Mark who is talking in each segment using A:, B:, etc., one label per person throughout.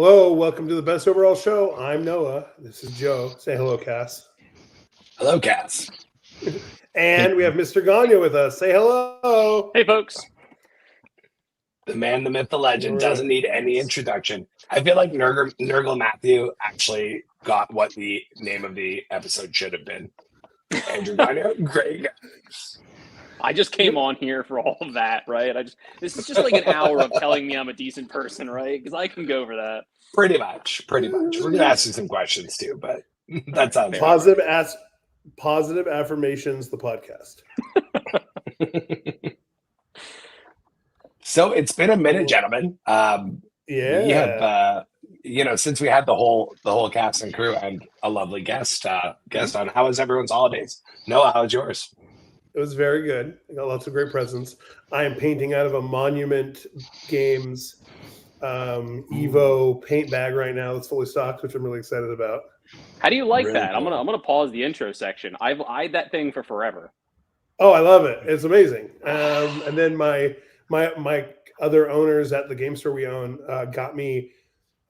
A: Hello, welcome to the Best Overall Show. I'm Noah. This is Joe. Say hello, Cass.
B: Hello, Cass.
A: And we have Mr. Gonyo with us. Say hello.
C: Hey, folks.
B: The man, the myth, the legend doesn't need any introduction. I feel like Nurgle Matthew actually got what the name of the episode should have been. Andrew Gonyo, great guy.
C: I just came on here for all of that, right? This is just like an hour of telling me I'm a decent person, right? Because I can go for that.
B: Pretty much. We're gonna ask you some questions too, but that sounds
A: positive affirmations. The podcast.
B: So it's been a minute, gentlemen. We have, since we had the whole cast and crew and a lovely guest on. How was everyone's holidays? Noah, how was yours?
A: It was very good. I got lots of great presents. I am painting out of a Monument Games Evo paint bag right now that's fully stocked, which I'm really excited about.
C: How do you like
B: Really
C: that?
B: cool.
C: I'm gonna pause the intro section. I've eyed that thing for forever.
A: Oh, I love it. It's amazing. And then my other owners at the game store we own got me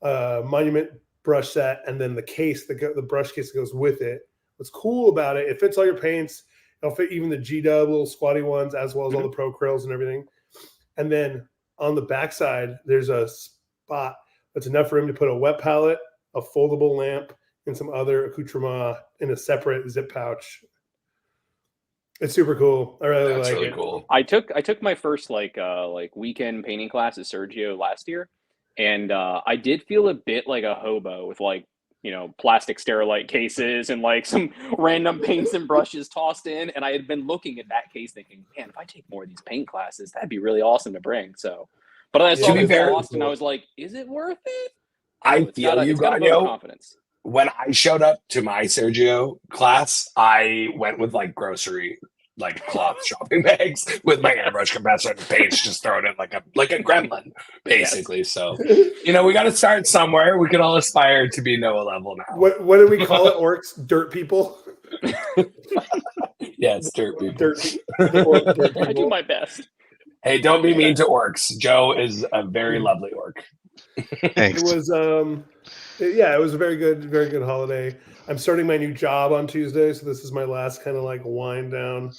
A: a Monument brush set, and then the case, the brush case that goes with it. What's cool about it, it fits all your paints. It'll fit even the G-Dub little squatty ones, as well as all the Pro Krills and everything. And then on the backside, there's a spot that's enough room to put a wet palette, a foldable lamp, and some other accoutrement in a separate zip pouch. It's super cool. I really
B: That's
A: like
B: really
A: it.
B: cool.
C: I took my first like weekend painting class at Sergio last year, and I did feel a bit like a hobo with plastic Sterilite cases and like some random paints and brushes tossed in. And I had been looking at that case thinking, man, if I take more of these paint classes, that'd be really awesome to bring. So, but I saw
B: To be
C: the
B: fair-
C: cost and I was like, is it worth it?
B: I
C: It's
B: feel you,
C: it's got a vote of
B: Gonyo.
C: confidence.
B: When I showed up to my Sergio class, I went with like grocery, like cloth shopping bags with my airbrush compressor and paints just thrown in like a gremlin, basically.
C: Yes.
B: So, we got to start somewhere. We can all aspire to be Noah level now.
A: What do we call it? Orcs? Dirt people?
B: Yes, dirt people.
A: Dirt people.
C: I do my best.
B: Hey, don't be mean to orcs. Joe is a very lovely orc.
D: Thanks.
A: It was it was a very good holiday. I'm starting my new job on Tuesday, so this is my last kind of like wind down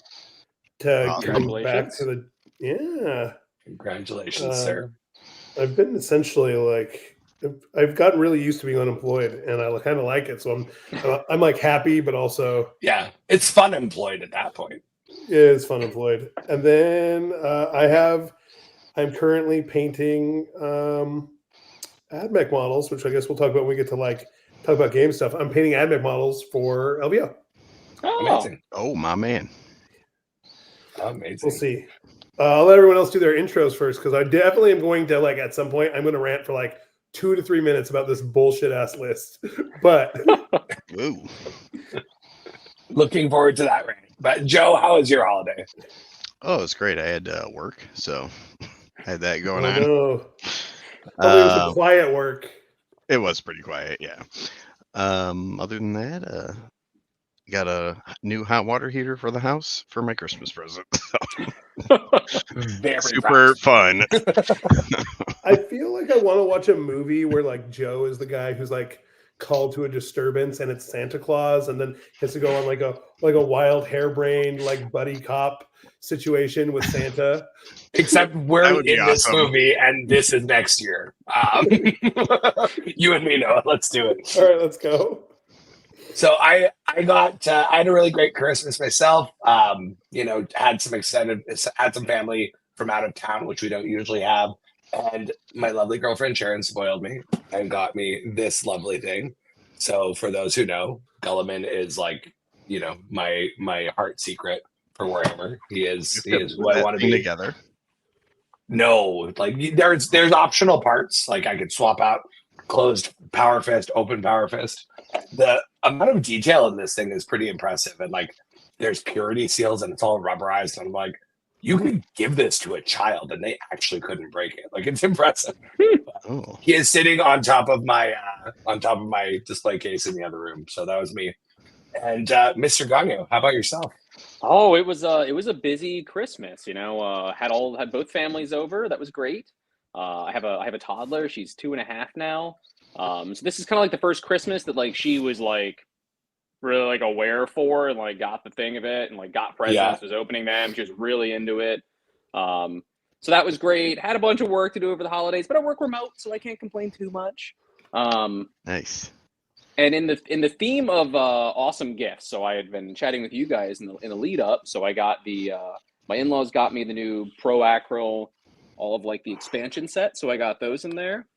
A: to getting back to the
B: Congratulations, sir.
A: I've been essentially like I've gotten really used to being unemployed, and I kind of like it. So I'm like happy, but also
B: Yeah, it's fun employed at that point.
A: yeah, it's fun employed. And then I'm currently painting AdMech models, which I guess we'll talk about when we get to like talk about game stuff. I'm painting AdMech models for LVO.
C: Oh,
B: Amazing.
D: Oh, my man.
B: Amazing.
A: We'll see. I'll let everyone else do their intros first, because I definitely am going to, like, at some point, I'm going to rant for like 2 to 3 minutes about this bullshit ass list. But
D: Ooh.
B: Looking forward to that rant. But Joe, how was your holiday?
D: Oh, it's great. I had work, so I had that going
A: I
D: on.
A: know. Probably was a quiet work.
D: It was pretty quiet, yeah. Other than that, got a new hot water heater for the house for my Christmas present.
B: Very
D: Super fun.
A: I feel like I want to watch a movie where like Joe is the guy who's like called to a disturbance, and it's Santa Claus, and then he has to go on like a wild harebrained like buddy cop situation with Santa.
B: Except
D: That
B: we're
D: would be
B: in this
D: awesome.
B: movie, and this is next year. You and me, Noah. Let's do it.
A: All right, let's go.
B: So I had a really great Christmas myself. Had some family from out of town, which we don't usually have. And my lovely girlfriend Sharon spoiled me and got me this lovely thing. So for those who know, Gulliman is like, my heart secret for Warhammer. He is who I want to be.
D: Together.
B: No, like there's optional parts. Like I could swap out closed power fist, open power fist. The amount of detail in this thing is pretty impressive. And like there's purity seals and it's all rubberized. And I'm like, you could give this to a child and they actually couldn't break it. Like it's impressive.
D: Oh.
B: He is sitting on top of my display case in the other room. So that was me. And Mr. Gonyo, how about yourself?
C: Oh, it was a busy Christmas. Had both families over. That was great. I have a toddler. She's 2.5 now. So this is kind of like the first Christmas that like she was like really like aware for and like got the thing of it and like got presents, was opening them. She was really into it. So that was great. Had a bunch of work to do over the holidays, but I work remote, so I can't complain too much.
D: Nice.
C: And in the theme of awesome gifts, so I had been chatting with you guys in the lead up. So I got my in-laws got me the new Pro Acryl, all of like the expansion set. So I got those in there.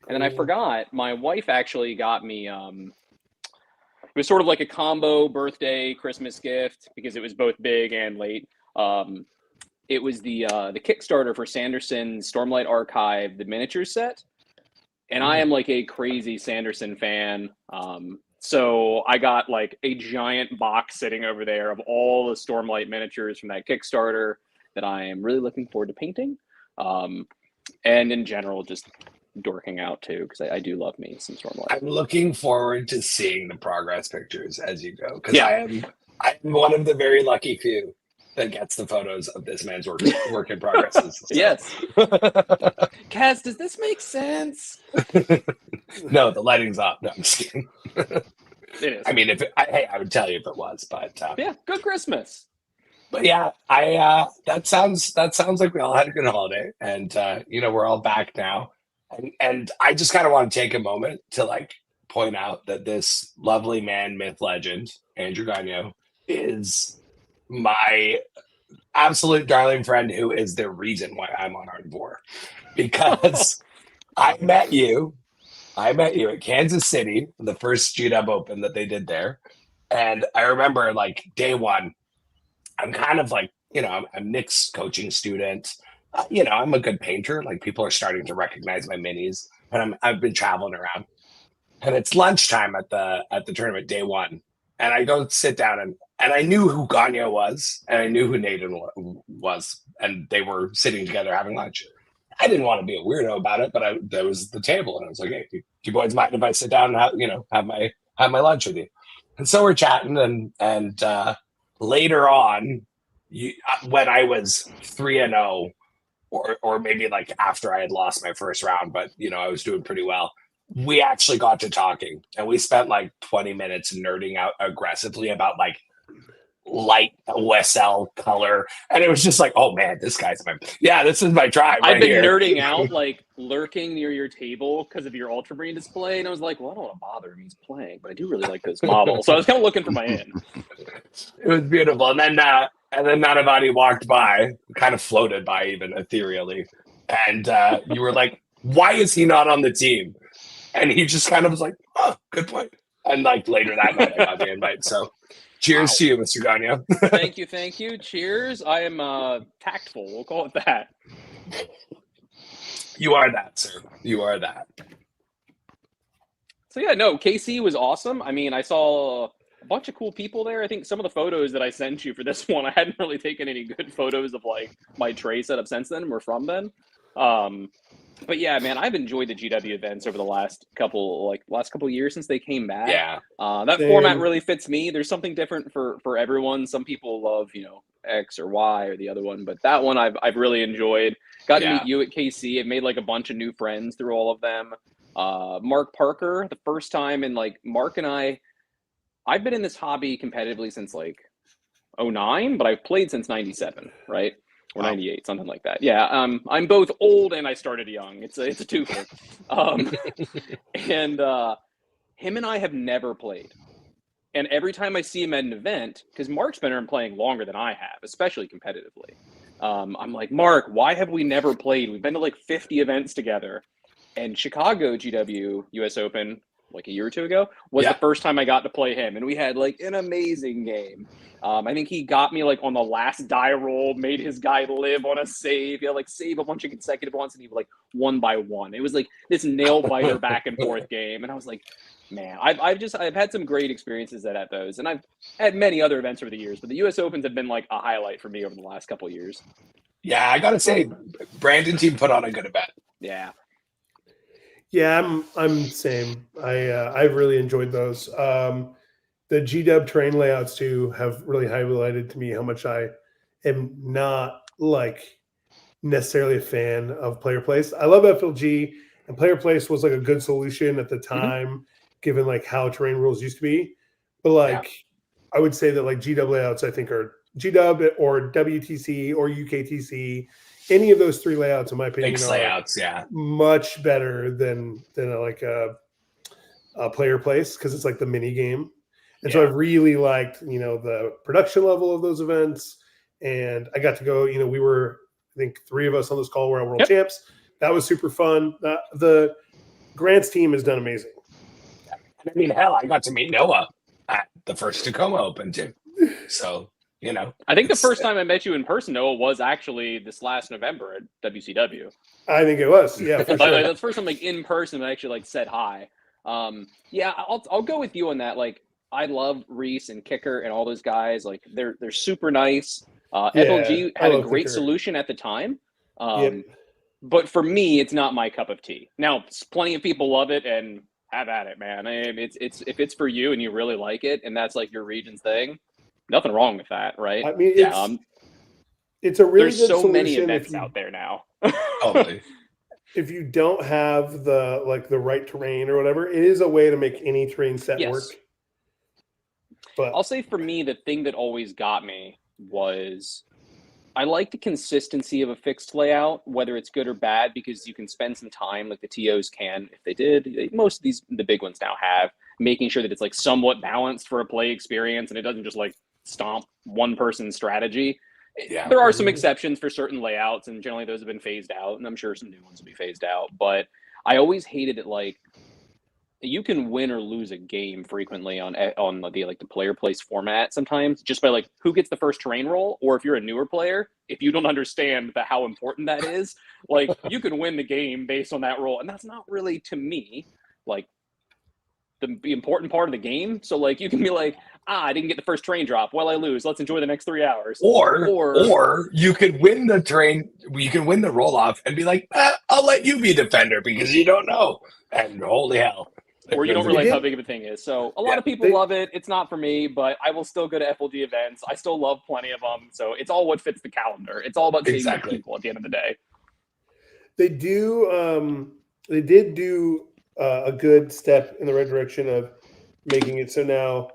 C: And then I forgot, my wife actually got me, it was sort of like a combo birthday Christmas gift because it was both big and late. It was the Kickstarter for Sanderson's Stormlight Archive, the miniature set. And I am like a crazy Sanderson fan. So I got like a giant box sitting over there of all the Stormlight miniatures from that Kickstarter that I am really looking forward to painting. And in general, just dorking out too, because I do love me some Stormlight.
B: I'm looking forward to seeing the progress pictures as you go, because I'm one of the very lucky few that gets the photos of this man's work in progress. So.
C: Yes. Kaz, does this make sense?
B: No, the lighting's off. No, I'm just kidding.
C: It is.
B: I mean, I would tell you if it was, but
C: yeah, good Christmas.
B: But yeah, that sounds like we all had a good holiday, and we're all back now, and I just kind of want to take a moment to like point out that this lovely man, myth, legend, Andrew Gonyo, is my absolute darling friend who is the reason why I'm on Ardvor, because I met you at Kansas City, the first GW Open that they did there, and I remember like day one, I'm kind of like, I'm Nick's coaching student. I'm a good painter. Like people are starting to recognize my minis, and I've been traveling around. And it's lunchtime at the tournament, day one, and I go sit down and I knew who Gonyo was, and I knew who Nathan was, and they were sitting together having lunch. I didn't want to be a weirdo about it, but there was the table, and I was like, "Hey, do you boys mind if I sit down and have my lunch with you?" And so we're chatting, and later on, when I was 3-0, or maybe like after I had lost my first round, but I was doing pretty well. We actually got to talking, and we spent like 20 minutes nerding out aggressively about like light OSL color, and it was just like, oh man, this is my tribe.
C: I've been
B: here.
C: nerding out, like lurking near your table because of your Ultramarine display, and I was like, well, I don't want to bother him, he's playing, but I do really like those models, so I was kind of looking for my in.
B: It was beautiful, and then Nanavati walked by, kind of floated by even ethereally, and you were like, why is he not on the team? And he just kind of was like, oh, good point. And like later that night, I got the invite. So cheers to you, Mr. Gonyo.
C: Thank you. Cheers. I am tactful. We'll call it that.
B: You are that, sir. You are that.
C: So yeah, no, KC was awesome. I mean, I saw a bunch of cool people there. I think some of the photos that I sent you for this one, I hadn't really taken any good photos of like my tray setup since then, were from then. But yeah, man, I've enjoyed the GW events over the last couple years since they came back.
B: Yeah.
C: That format really fits me. There's something different for everyone. Some people love, X or Y or the other one, but that one I've really enjoyed. Got to meet you at KC. I've made like a bunch of new friends through all of them. Mark Parker, the first time, and like Mark and I've been in this hobby competitively since like 2009, but I've played since 97, right? Or 98, something like that. Yeah, I'm both old and I started young. It's a twofer. And him and I have never played. And every time I see him at an event, because Mark's been playing longer than I have, especially competitively, I'm like, Mark, why have we never played? We've been to like 50 events together. And Chicago GW US Open, like a year or two ago, was the first time I got to play him. And we had like an amazing game. I think he got me like on the last die roll, made his guy live on a save. He had like save a bunch of consecutive ones, and he was like 1 by 1. It was like this nail biter back and forth game. And I was like, man, I've had some great experiences at those. And I've had many other events over the years, but the US Opens have been like a highlight for me over the last couple of years.
B: Yeah, I gotta say, Brandon team put on a good event.
C: Yeah.
A: Yeah, I'm same. I've really enjoyed those. The GW terrain layouts too have really highlighted to me how much I am not like necessarily a fan of player place. I love FLG and player place was like a good solution at the time, given like how terrain rules used to be. But like, I would say that like GW layouts, I think, are GW or WTC or UKTC. Any of those 3 layouts, in my opinion,
B: Mixed
A: are
B: layouts,
A: much better than like a player place, because it's like the mini game. And so I've really liked, the production level of those events. And I got to go, we were, I think 3 of us on this call were world champs. That was super fun. The Grants team has done amazing.
B: I mean, hell, I got to meet Noah at the first Tacoma Open too. So,
C: I think the first time I met you in person, Noah, was actually this last November at WCW.
A: I think it was, yeah, for sure.
C: That's the first time, like, in person, I actually, like, said hi. Yeah, I'll go with you on that. Like, I love Reese and Kicker and all those guys. Like, they're super nice. FLG had a great solution at the time. But for me, it's not my cup of tea. Now, plenty of people love it, and have at it, man. It's if it's for you and you really like it, and that's like your region's thing, nothing wrong with that, right?
A: I mean, it's a really
C: there's
A: good
C: so
A: solution
C: many events out there now.
B: Totally.
A: If you don't have the right terrain or whatever, it is a way to make any terrain set work. But
C: I'll say for me, the thing that always got me was I like the consistency of a fixed layout, whether it's good or bad, because you can spend some time, like the TOs can, if they did. Most of the big ones now have, making sure that it's like somewhat balanced for a play experience and it doesn't just like stomp one person's strategy. Yeah. There are some exceptions for certain layouts, and generally those have been phased out, and I'm sure some new ones will be phased out. But I always hated it, like, you can win or lose a game frequently on the player place format sometimes just by like who gets the first terrain roll, or if you're a newer player, if you don't understand how important that is, like you can win the game based on that roll, and that's not really, to me, like the important part of the game. So like you can be like, I didn't get the first terrain drop, well, I lose, let's enjoy the next 3 hours.
B: Or you could win the terrain, you can win the roll off and be like, I'll let you be defender because you don't know, and holy hell.
C: Or you don't realize how big of a thing it is. So a lot of people love it. It's not for me, but I will still go to FLG events. I still love plenty of them. So it's all what fits the calendar. It's all about saving people at the end of the day.
A: They did do a good step in the right direction of making it so now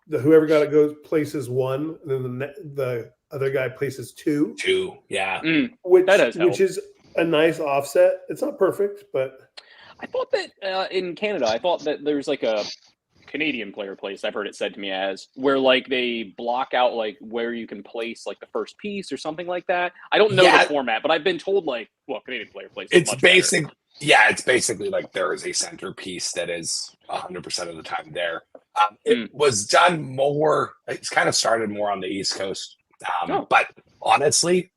A: whoever got it goes places 1, and then the other guy places 2.
B: 2, yeah.
A: Which is a nice offset. It's not perfect, but
C: I thought that in Canada, I thought that there's like a Canadian player place, I've heard it said to me as, where like they block out like where you can place like the first piece or something like that. I don't know the format, but I've been told like, well, Canadian player place.
B: It's basic. Better. Yeah, it's basically like there is a centerpiece that is 100% of the time there. It was done more. It's kind of started more on the East Coast, but honestly,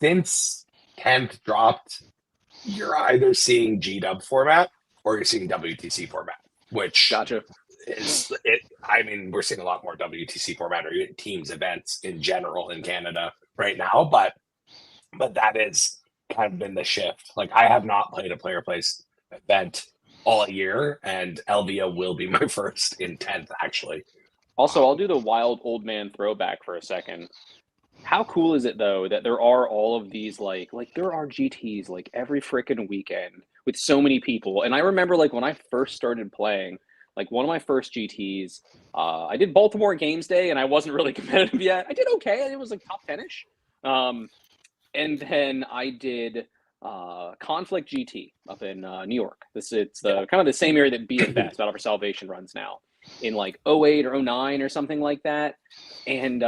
B: since 10th dropped, you're either seeing GW format or you're seeing WTC format, which is it. I mean, we're seeing a lot more WTC format or teams events in general in Canada right now, but that is kind of been the shift. Like I have not played a player place event all year, and LVO will be my first in 10th actually.
C: Also, I'll do the wild old man throwback for a second. How cool is it though that there are all of these like there are GTs like every freaking weekend with so many people. And I remember like when I first started playing, like one of my first GTs, I did Baltimore Games Day and I wasn't really competitive yet. I did okay. It was like top 10-ish. And then I did Conflict GT up in New York. It's the kind of the same area that BFS, Battle for Salvation, runs now, in like 08 or 09 or something like that. And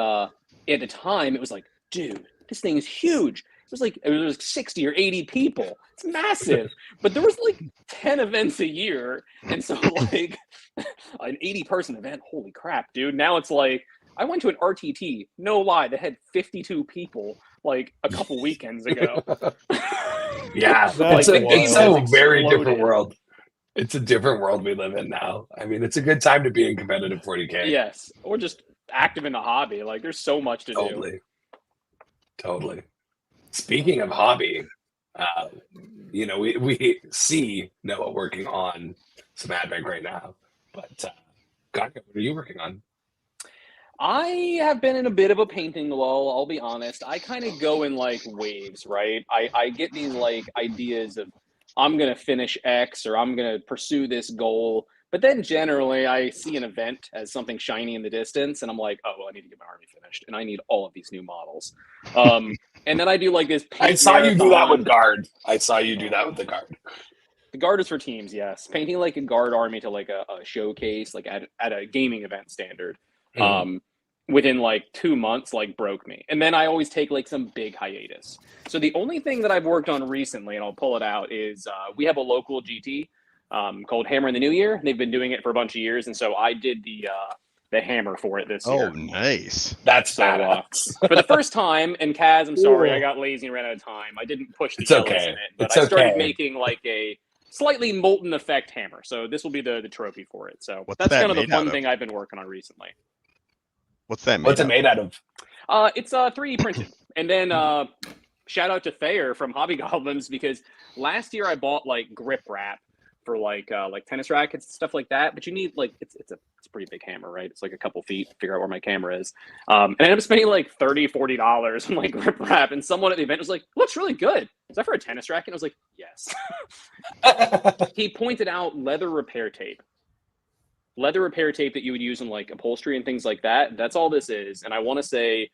C: at the time, it was like, dude, this thing is huge. It was 60 or 80 people. It's massive. But there was like 10 events a year. And so like an 80-person event, holy crap, dude. Now it's like, I went to an RTT, no lie, that had 52 people like a couple weekends ago.
B: Yeah, it's a very different world. It's a different world we live in now. I mean, it's a good time to be in competitive 40K.
C: Yes, or just active in the hobby. Like, there's so much to do.
B: Totally. Speaking of hobby, we see Noah working on some advent right now. But Gonyo, what are you working on?
C: I have been in a bit of a painting lull, I'll be honest. I kind of go in like waves, right? I get these like ideas of I'm going to finish X or I'm going to pursue this goal. But then generally I see an event as something shiny in the distance and I'm like, oh, well, I need to get my army finished and I need all of these new models. And then I do like this paint
B: I saw you do that
C: marathon.
B: with Guard. I saw you do that with the Guard.
C: The Guard is for teams, yes. Painting like a Guard army to like a showcase, like at a gaming event standard. Within like 2 months, like broke me. And then I always take like some big hiatus. So the only thing that I've worked on recently, and I'll pull it out, is we have a local GT called Hammer in the New Year. They've been doing it for a bunch of years, and so I did the hammer for it this year.
D: Oh, nice.
B: That's
C: So
B: badass.
C: for the first time, and Kaz, I'm sorry, I
A: Cool.
C: got lazy and ran out of time. I didn't push the
B: It's
C: yellows
B: okay.
C: in it, but
B: It's
C: I started
B: okay.
C: making like a slightly molten effect hammer. So this will be the trophy for it. So
D: What's
C: that's
D: that
C: kind of the
D: made out
C: fun
D: of?
C: thing I've been working on recently.
D: What's that made
B: What's it
D: out
B: made out of?
C: It's 3D printed. And then shout out to Thayer from Hobby Goblins, because last year I bought like grip wrap for like tennis rackets and stuff like that. But you need like it's a pretty big hammer, right? It's like a couple feet to figure out where my camera is. And I ended up spending like $30-$40 on like grip wrap. And someone at the event was like, looks really good. Is that for a tennis racket? And I was like, yes. He pointed out leather repair tape that you would use in like upholstery and things like that. That's all this is. And I want to say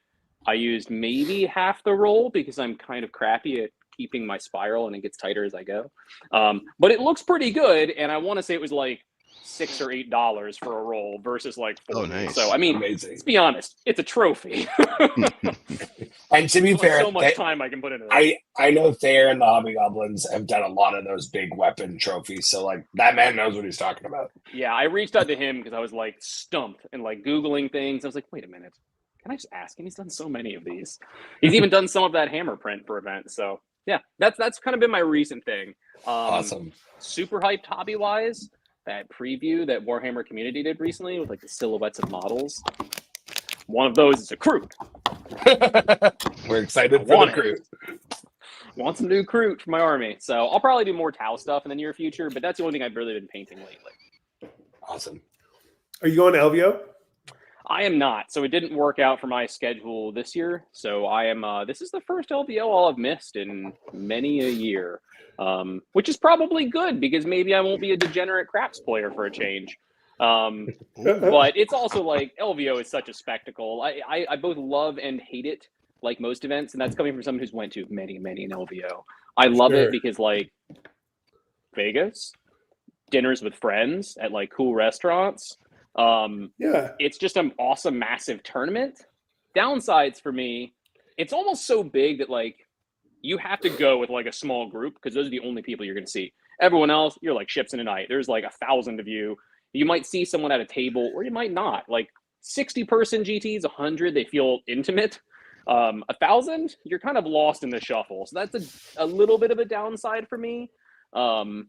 C: I used maybe half the roll because I'm kind of crappy at keeping my spiral and it gets tighter as I go. But it looks pretty good. And I want to say it was like $6 or $8 for a roll versus like $40.
D: Oh, nice.
C: So, I mean,
B: Amazing.
C: let's be honest, it's a trophy.
B: And to be
C: There's
B: fair,
C: so much time I can put into it.
B: I know Thayer and the Hobby Goblins have done a lot of those big weapon trophies, so like that man knows what he's talking about.
C: Yeah, I reached out to him because I was like stumped and like Googling things. I was like, wait a minute. Can I just ask him? He's done so many of these. He's even done some of that hammer print for events. So yeah, that's kind of been my recent thing.
B: Awesome.
C: Super hyped hobby wise. That preview that Warhammer Community did recently with like the silhouettes of models. One of those is a crew.
B: We're excited
C: I
B: for
C: want
B: the crew.
C: Want some new crew for my army. So I'll probably do more Tau stuff in the near future, but that's the only thing I've really been painting lately.
B: Awesome.
A: Are you going to LVO?
C: I am not. So it didn't work out for my schedule this year. So I am, this is the first LVO I'll have missed in many a year, which is probably good because maybe I won't be a degenerate craps player for a change. But it's also like LVO is such a spectacle. I both love and hate it, like most events. And that's coming from someone who's went to many in LVO. I love
A: Sure.
C: it because like Vegas, dinners with friends at like cool restaurants.
A: Yeah.
C: It's just an awesome, massive tournament. Downsides for me, it's almost so big that like you have to go with like a small group because those are the only people you're going to see. Everyone else, you're like ships in a night. There's like 1,000 of you. You might see someone at a table or you might not. Like 60-person GTs, 100, they feel intimate. 1,000, you're kind of lost in the shuffle. So that's a little bit of a downside for me. And,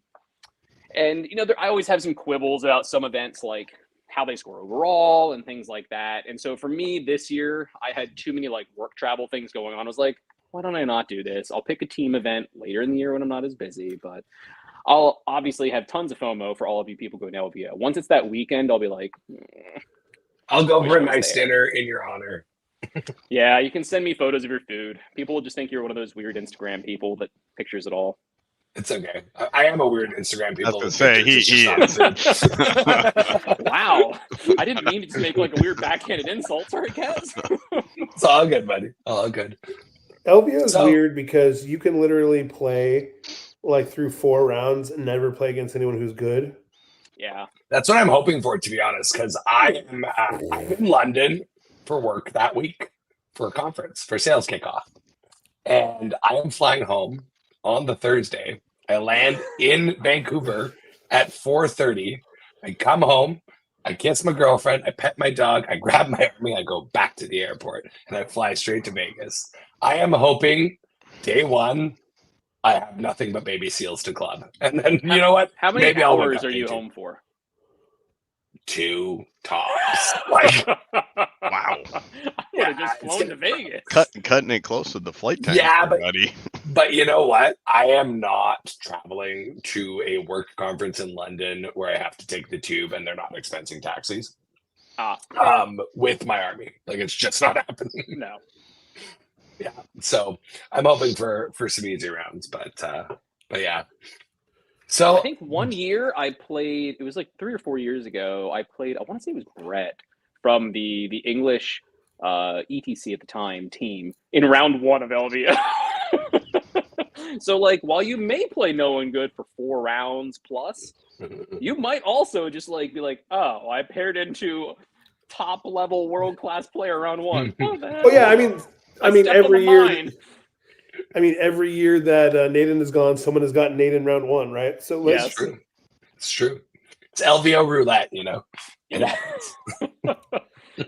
C: you know, I always have some quibbles about some events like how they score overall and things like that. And so for me this year, I had too many like work travel things going on. I was like, why don't I not do this? I'll pick a team event later in the year when I'm not as busy, but I'll obviously have tons of FOMO for all of you people going to LVO. Once it's that weekend, I'll be like,
B: I'll go
C: Wish
B: for
C: I
B: a
C: was
B: nice
C: there.
B: dinner in your honor.
C: yeah, you can send me photos of your food. People will just think you're one of those weird Instagram people that pictures it all.
B: It's okay. I am a weird Instagram people.
D: I was gonna say,
B: with pictures,
D: he
B: it's just not food.
C: Wow. I didn't mean to just make like a weird backhanded insult. Sorry, Kaz.
B: It's all good, buddy. All good.
A: LVO is
B: So-
A: weird because you can literally play like through 4 rounds and never play against anyone who's good.
C: Yeah.
B: That's what I'm hoping for, to be honest, because I'm in London for work that week for a conference for sales kickoff, and I am flying home on the Thursday. I land in Vancouver at 4:30. I come home, I kiss my girlfriend, I pet my dog, I grab my army, I go back to the airport, and I fly straight to Vegas. I am hoping day one I have nothing but baby seals to club, and then you know what?
C: How many
B: Maybe I'll wake
C: hours
B: up
C: are you
B: thinking,
C: home for?
B: 2 tops. Like,
D: Wow.
C: I would have just
B: Yeah, it's
C: flown to
B: gonna-
C: Vegas.
D: Cutting it close with the flight time.
B: Yeah, but-
D: buddy.
B: but you know what? I am not traveling to a work conference in London where I have to take the tube and they're not expensing taxis. With my army, like it's just not happening.
C: No.
B: Yeah, so I'm hoping for some easy rounds, but yeah. So
C: I think one year I played, it was like 3 or 4 years ago, I played, I want to say it was Brett from the English ETC at the time team in round 1 of LVO. So like while you may play no one good for 4 rounds plus, you might also just like be like, oh, I paired into top level world class player round 1. What the hell?
A: Oh yeah, I mean
C: stepped on
A: every
C: the
A: year.
C: mine.
A: Every year that Naden is gone, someone has gotten Naden round 1, right? So let's.
C: Yes.
B: true. It's true. It's LVO roulette, you know. It happens.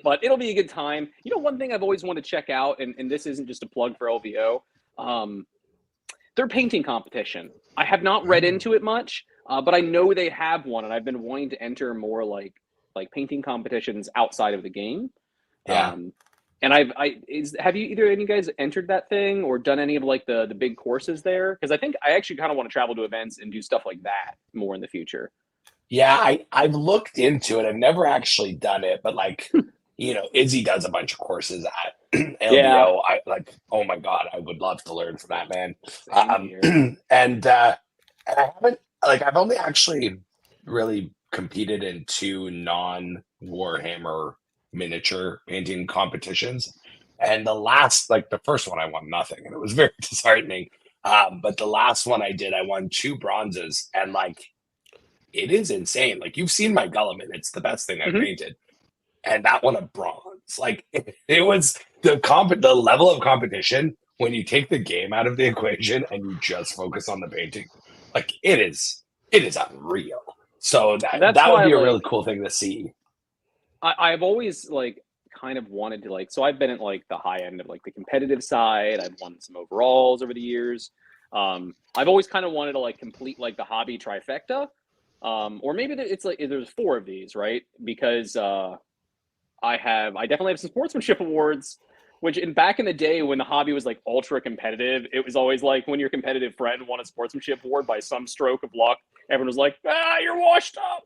C: But it'll be a good time. You know, one thing I've always wanted to check out, and this isn't just a plug for LVO, their painting competition. I have not read into it much, but I know they have one, and I've been wanting to enter more like painting competitions outside of the game.
B: Yeah.
C: And have you either of you guys entered that thing or done any of like the big courses there? Because I think I actually kind of want to travel to events and do stuff like that more in the future.
B: Yeah, I've looked into it. I've never actually done it, but like, you know, Izzy does a bunch of courses at LVO.
C: Yeah.
B: I like, oh my God, I would love to learn from that man.
C: Same here.
B: And I haven't I've only actually really competed in 2 non-Warhammer miniature painting competitions. And the first one I won nothing, and it was very disheartening. But the last one I did, I won 2 bronzes, and like it is insane. Like you've seen my Gulliman, it's the best thing I've painted. And that one a bronze. Like it was the level of competition when you take the game out of the equation and you just focus on the painting. Like it is unreal. So
C: That's
B: that would
C: why,
B: be a
C: like,
B: really cool thing to see.
C: I've always like kind of wanted to like, so I've been at like the high end of like the competitive side. I've won some overalls over the years. I've always kind of wanted to like complete like the hobby trifecta. Or maybe it's like there's 4 of these, right? Because I definitely have some sportsmanship awards, which back in the day when the hobby was like ultra competitive, it was always like when your competitive friend won a sportsmanship award by some stroke of luck, everyone was like, you're washed up.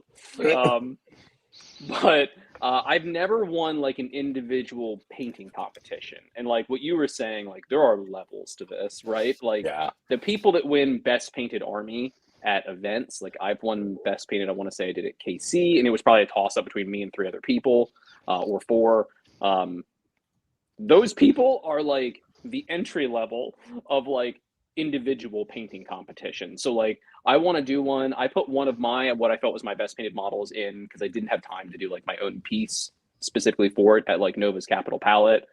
C: But I've never won like an individual painting competition. And like what you were saying, like there are levels to this, right? Like the people that win best painted army at events, like I've won best painted, I want to say I did at KC, and it was probably a toss up between me and 3 other people, or 4. Those people are like the entry level of like individual painting competition. So like I want to do one. I put one of what I felt was my best painted models in because I didn't have time to do like my own piece specifically for it at like Nova's Capital Palette.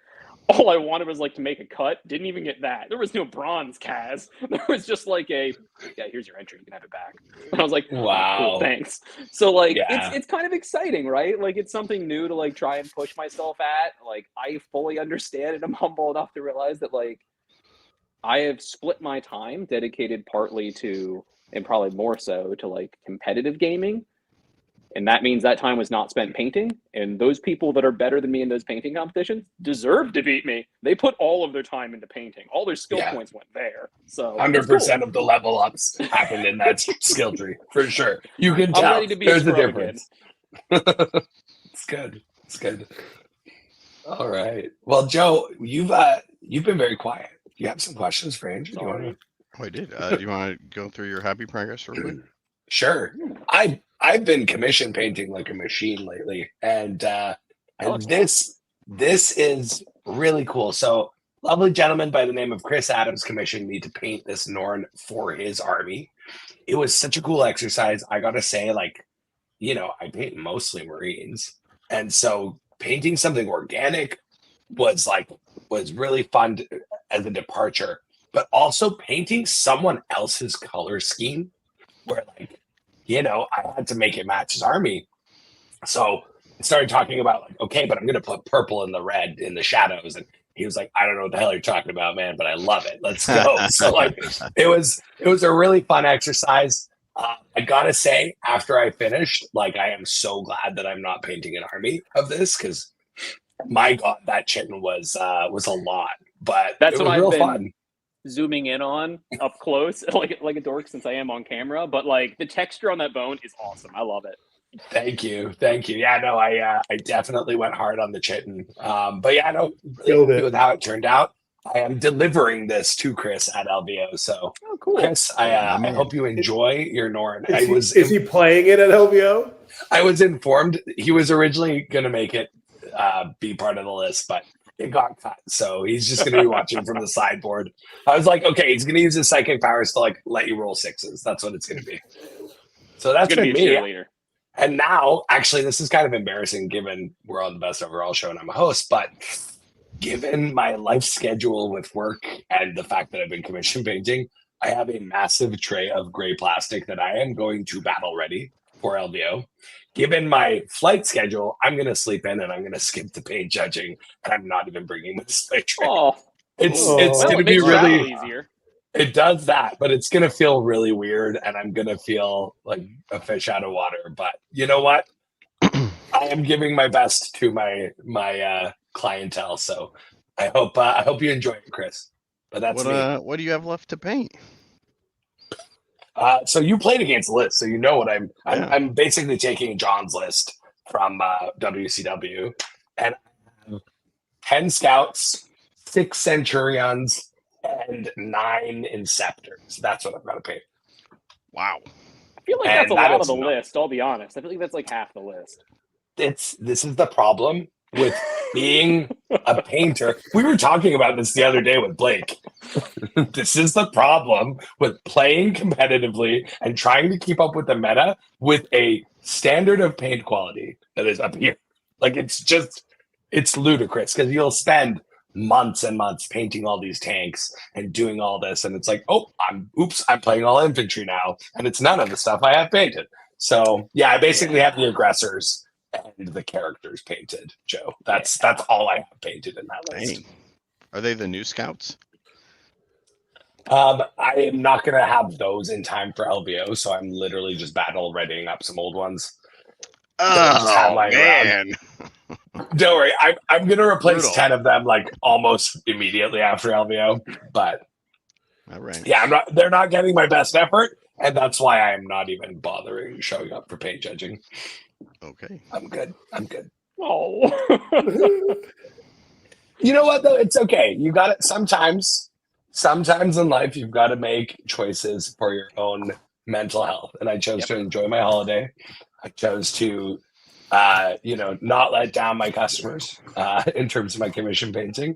C: All I wanted was like to make a cut. Didn't even get that. There was no bronze, Kaz. There was just like here's your entry. You can have it back. And I was like,
B: wow,
C: cool, thanks. So like it's kind of exciting, right? Like it's something new to like try and push myself at. Like I fully understand and I'm humble enough to realize that like I have split my time dedicated partly to, and probably more so to like competitive gaming. And that means that time was not spent painting. And those people that are better than me in those painting competitions deserve to beat me. They put all of their time into painting. All their skill points went there. So
B: 100% of the level ups happened in that skill tree for sure. You can tell.
C: I'm ready to be
B: there's
C: a
B: a
C: scrub
B: difference. It's good. It's good. All right. Well, Joe, you've been very quiet. You have some questions for Andrew?
D: Oh, I did. Do you want to go through your hobby progress real quick?
B: Sure. I've been commission painting like a machine lately, and this is really cool. So, lovely gentleman by the name of Chris Adams commissioned me to paint this Norn for his army. It was such a cool exercise. I gotta say, like, you know, I paint mostly Marines, and so painting something organic was really fun as a departure. But also painting someone else's color scheme, where like, you know, I had to make it match his army. So I started talking about like, okay, but I'm gonna put purple in the red in the shadows, and he was like, I don't know what the hell you're talking about, man, but I love it. Let's go. So like, it was a really fun exercise. I gotta say, after I finished, like, I am so glad that I'm not painting an army of this because, my God, that chitin was a lot. But
C: that's
B: it
C: what
B: was
C: I've
B: real
C: been
B: fun.
C: Zooming in on up close, like a dork since I am on camera. But like the texture on that bone is awesome. I love it.
B: Thank you. Yeah, no, I definitely went hard on the chitin. But yeah, no, really happy with how it turned out. I am delivering this to Chris at LVO. So,
C: Oh, cool.
B: Chris, I hope you enjoy your Norn.
A: Is he playing it at LVO?
B: I was informed he was originally going to make it be part of the list, but it got cut. So he's just going to be watching from the sideboard. I was like, okay, he's going to use his psychic powers to like let you roll sixes. That's what it's going to be. So that's
C: Gonna
B: been
C: be a
B: me.
C: cheerleader.
B: And now, actually, this is kind of embarrassing given we're on the Best Overall show and I'm a host, but given my life schedule with work and the fact that I've been commission painting, I have a massive tray of gray plastic that I am going to battle ready for LVO. Given my flight schedule, I'm going to sleep in and I'm going to skip the paint judging, and I'm not even bringing my display tray.
C: Oh,
B: It's
A: Oh.
B: going
C: well,
B: to
C: it
B: be
C: makes travel
B: really.
C: easier.
B: It does that, but it's going to feel really weird, and I'm going to feel like a fish out of water. But you know what? I am giving my best to my clientele, so I hope you enjoy it, Chris. But that's me.
D: What do you have left to paint?
B: So you played against the list, so you know what
D: Yeah.
B: I'm basically taking John's list from WCW, and I have 10 scouts, 6 centurions, and 9 inceptors. That's what I'm going to paint.
D: Wow.
C: I feel like
B: And
C: that's a
B: that
C: lot of
B: is
C: the
B: not-
C: list. I'll be honest. I feel like that's like half the list.
B: This is the problem with being a painter. We were talking about this the other day with Blake. This is the problem with playing competitively and trying to keep up with the meta with a standard of paint quality that is up here. Like it's ludicrous because you'll spend months and months painting all these tanks and doing all this, and it's like, oh, I'm playing all infantry now, and it's none of the stuff I have painted. So yeah, I basically have the aggressors and the characters painted, Joe. That's all I have painted in that list.
D: Dang. Are they the new scouts?
B: I am not going to have those in time for LVO, so I'm literally just battle readying up some old ones. just have
D: Oh
B: lying
D: man.
B: Don't worry, I'm going to replace
D: Brutal.
B: 10 of them like almost immediately after LVO, but
D: All right.
B: yeah, they're not getting my best effort, and that's why I'm not even bothering showing up for paint judging.
D: Okay.
B: I'm good.
C: Oh.
B: You know what though? It's okay. You got it. Sometimes in life, you've got to make choices for your own mental health. And I chose to enjoy my holiday. I chose to, not let down my customers in terms of my commission painting.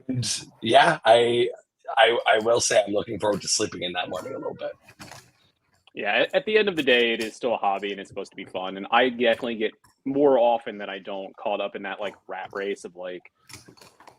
B: And yeah, I will say I'm looking forward to sleeping in that morning a little bit.
C: Yeah, at the end of the day, it is still a hobby and it's supposed to be fun. And I definitely get more often than I don't caught up in that like rat race of like,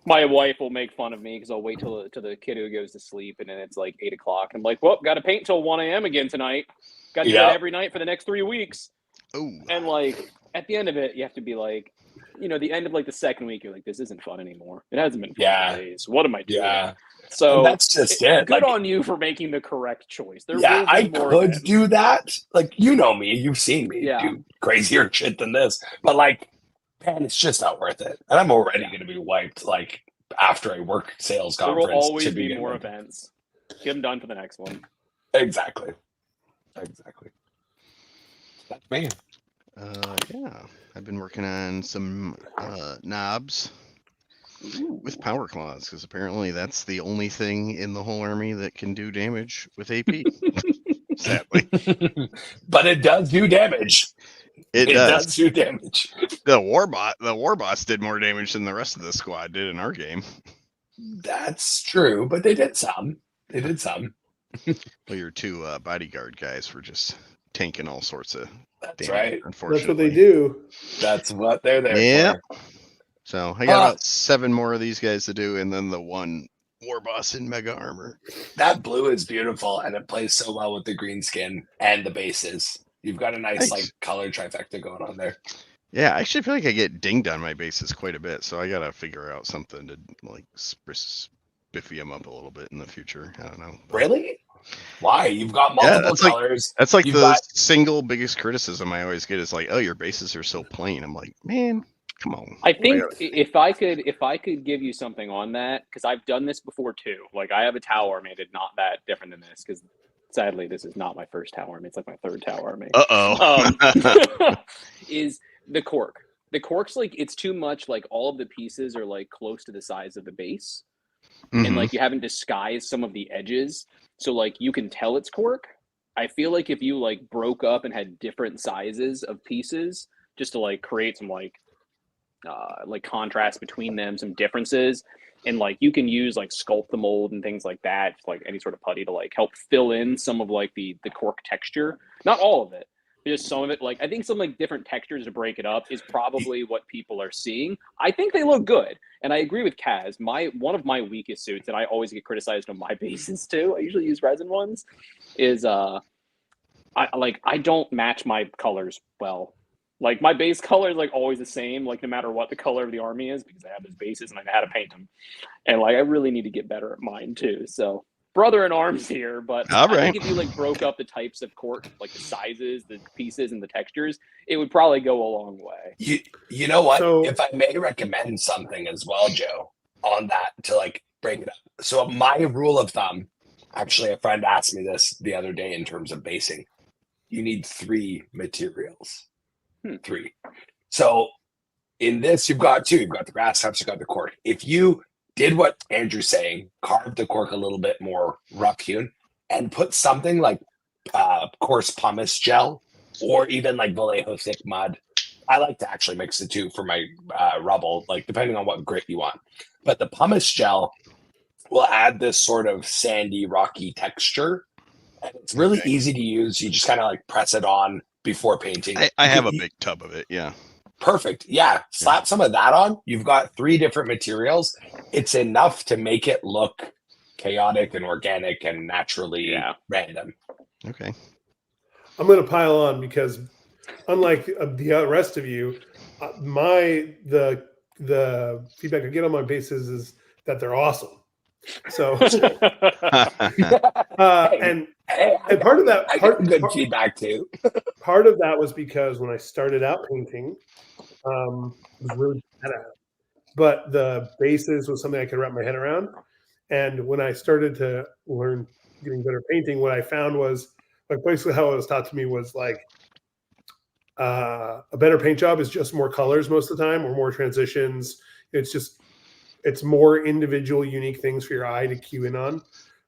C: my wife will make fun of me because I'll wait till the kiddo goes to sleep and then it's like 8 o'clock. I'm like, well, got to paint till 1 a.m. again tonight. Got to do that every night for the next 3 weeks.
D: Oh.
C: And like at the end of it, you have to be like, the end of like the second week, you're like, this isn't fun anymore. It hasn't been fun for days. What am I doing?
B: Yeah.
C: So
B: and that's just it.
C: Good
B: like,
C: on you for making the correct choice. There
B: yeah,
C: will be
B: I
C: more
B: could
C: events.
B: do that. Like, you know me, you've seen me do crazier shit than this. But like, man, it's just not worth it. And I'm already going to be wiped. Like after a work sales conference.
C: There will always be more events. Get them done for the next one.
B: Exactly. That's me.
D: Yeah, I've been working on some knobs with power claws because apparently that's the only thing in the whole army that can do damage with AP. Sadly,
B: but it does do damage.
D: It does
B: do damage.
D: The war boss did more damage than the rest of the squad did in our game.
B: That's true, but they did some.
D: Well, your 2 bodyguard guys were just tanking all sorts of
B: That's
D: damage,
B: right.
D: Unfortunately,
A: that's what they do.
B: That's what they're there for.
D: So I got about 7 more of these guys to do, and then the 1 war boss in mega armor.
B: That blue is beautiful, and it plays so well with the green skin and the bases. You've got a nice like color trifecta going on there.
D: Yeah, I actually feel like I get dinged on my bases quite a bit, so I gotta figure out something to like spiffy them up a little bit in the future. I don't know.
B: Really? Why? You've got multiple colors.
D: That's like the single biggest criticism I always get is like, oh, your bases are so plain. I'm like, man, come on.
C: I think if I could give you something on that, because I've done this before too. Like I have a tower army that's not that different than this, because sadly this is not my first tower army. It's like my 3rd tower army. Is the cork. The cork's like it's too much, like all of the pieces are like close to the size of the base. and
D: Mhm.
C: like you haven't disguised some of the edges, so like you can tell it's cork. I feel like if you like broke up and had different sizes of pieces just to like create some like contrast between them, some differences, and like you can use like sculpt the mold and things like that, like any sort of putty to like help fill in some of like the cork texture. Not all of it, just some of it. Like I think some like different textures to break it up is probably what people are seeing. I think they look good, and I agree with Kaz. One of my weakest suits, and I always get criticized on my bases too. I usually use resin ones. Is I don't match my colors well. Like my base color is like always the same, like no matter what the color of the army is, because I have these bases and I know how to paint them. And like I really need to get better at mine too. So brother in arms here, but
D: All
C: I
D: right.
C: think if you like broke up the types of cork, like the sizes, the pieces, and the textures, it would probably go a long way.
B: You know what?
A: So-
B: If I may recommend something as well, Joe, on that to like break it up. So my rule of thumb, actually, a friend asked me this the other day in terms of basing. You need 3 materials. 3. So in this, you've got 2. You've got the grass tufts, you've got the cork. If you did what Andrew's saying, carved the cork a little bit more rough hewn, and put something like coarse pumice gel or even like Vallejo thick mud. I like to actually mix the two for my rubble, like depending on what grit you want. But the pumice gel will add this sort of sandy, rocky texture. And it's really
D: Okay.
B: easy to use. You just kind of like press it on before painting.
D: I have a big tub of it. Yeah.
B: Perfect. Yeah. Slap some of that on. You've got 3 different materials. It's enough to make it look chaotic and organic and naturally random.
D: Okay.
A: I'm going to pile on because, unlike the rest of you, the feedback I get on my bases is that they're awesome. So, and part of that,
B: feedback too.
A: Part of that was because when I started out painting, I was really bad at it. But the bases was something I could wrap my head around. And when I started to learn getting better painting, what I found was like basically how it was taught to me was like a better paint job is just more colors most of the time or more transitions. It's more individual, unique things for your eye to cue in on,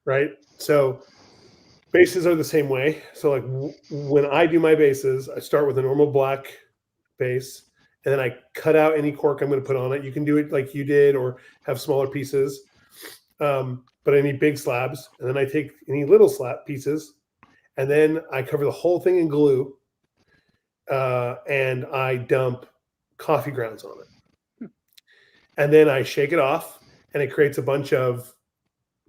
A: right? So bases are the same way. So like when I do my bases, I start with a normal black base, and then I cut out any cork I'm going to put on it. You can do it like you did or have smaller pieces, but I need big slabs. And then I take any little slab pieces, and then I cover the whole thing in glue, and I dump coffee grounds on it. And then I shake it off, and it creates a bunch of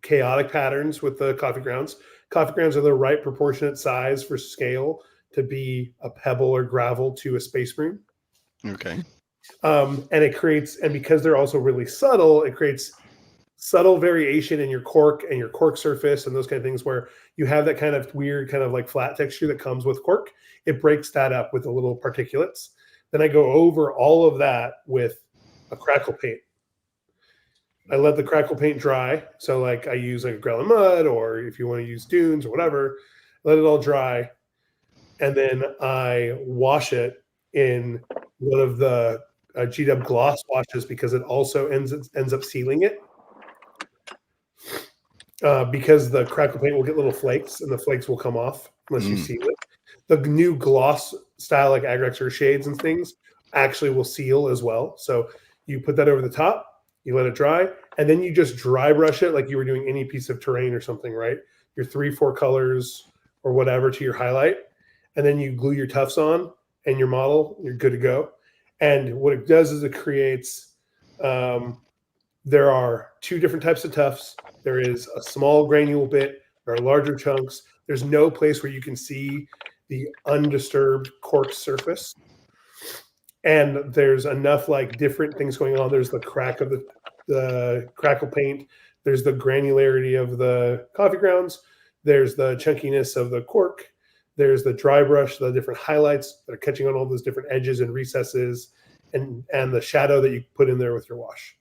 A: chaotic patterns with the coffee grounds. Coffee grounds are the right proportionate size for scale to be a pebble or gravel to a space marine.
D: Okay.
A: And it creates, and because they're also really subtle, it creates subtle variation in your cork and your cork surface and those kind of things where you have that kind of weird kind of like flat texture that comes with cork. It breaks that up with the little particulates. Then I go over all of that with a crackle paint. I let the crackle paint dry. So like I use like a Growlin mud, or if you want to use dunes or whatever, let it all dry. And then I wash it in one of the GW gloss washes because it also ends up sealing it. Because the crackle paint will get little flakes and the flakes will come off unless you seal it. The new gloss style like Agrex or shades and things actually will seal as well. So you put that over the top, you let it dry, and then you just dry brush it like you were doing any piece of terrain or something, right? Your 3-4 colors or whatever to your highlight. And then you glue your tufts on and your model, you're good to go. And what it does is it creates, there are 2 different types of tufts. There is a small granule bit, there are larger chunks. There's no place where you can see the undisturbed cork surface. And there's enough like different things going on. There's the crack of the crackle paint. There's the granularity of the coffee grounds. There's the chunkiness of the cork. There's the dry brush, the different highlights that are catching on all those different edges and recesses, and the shadow that you put in there with your wash.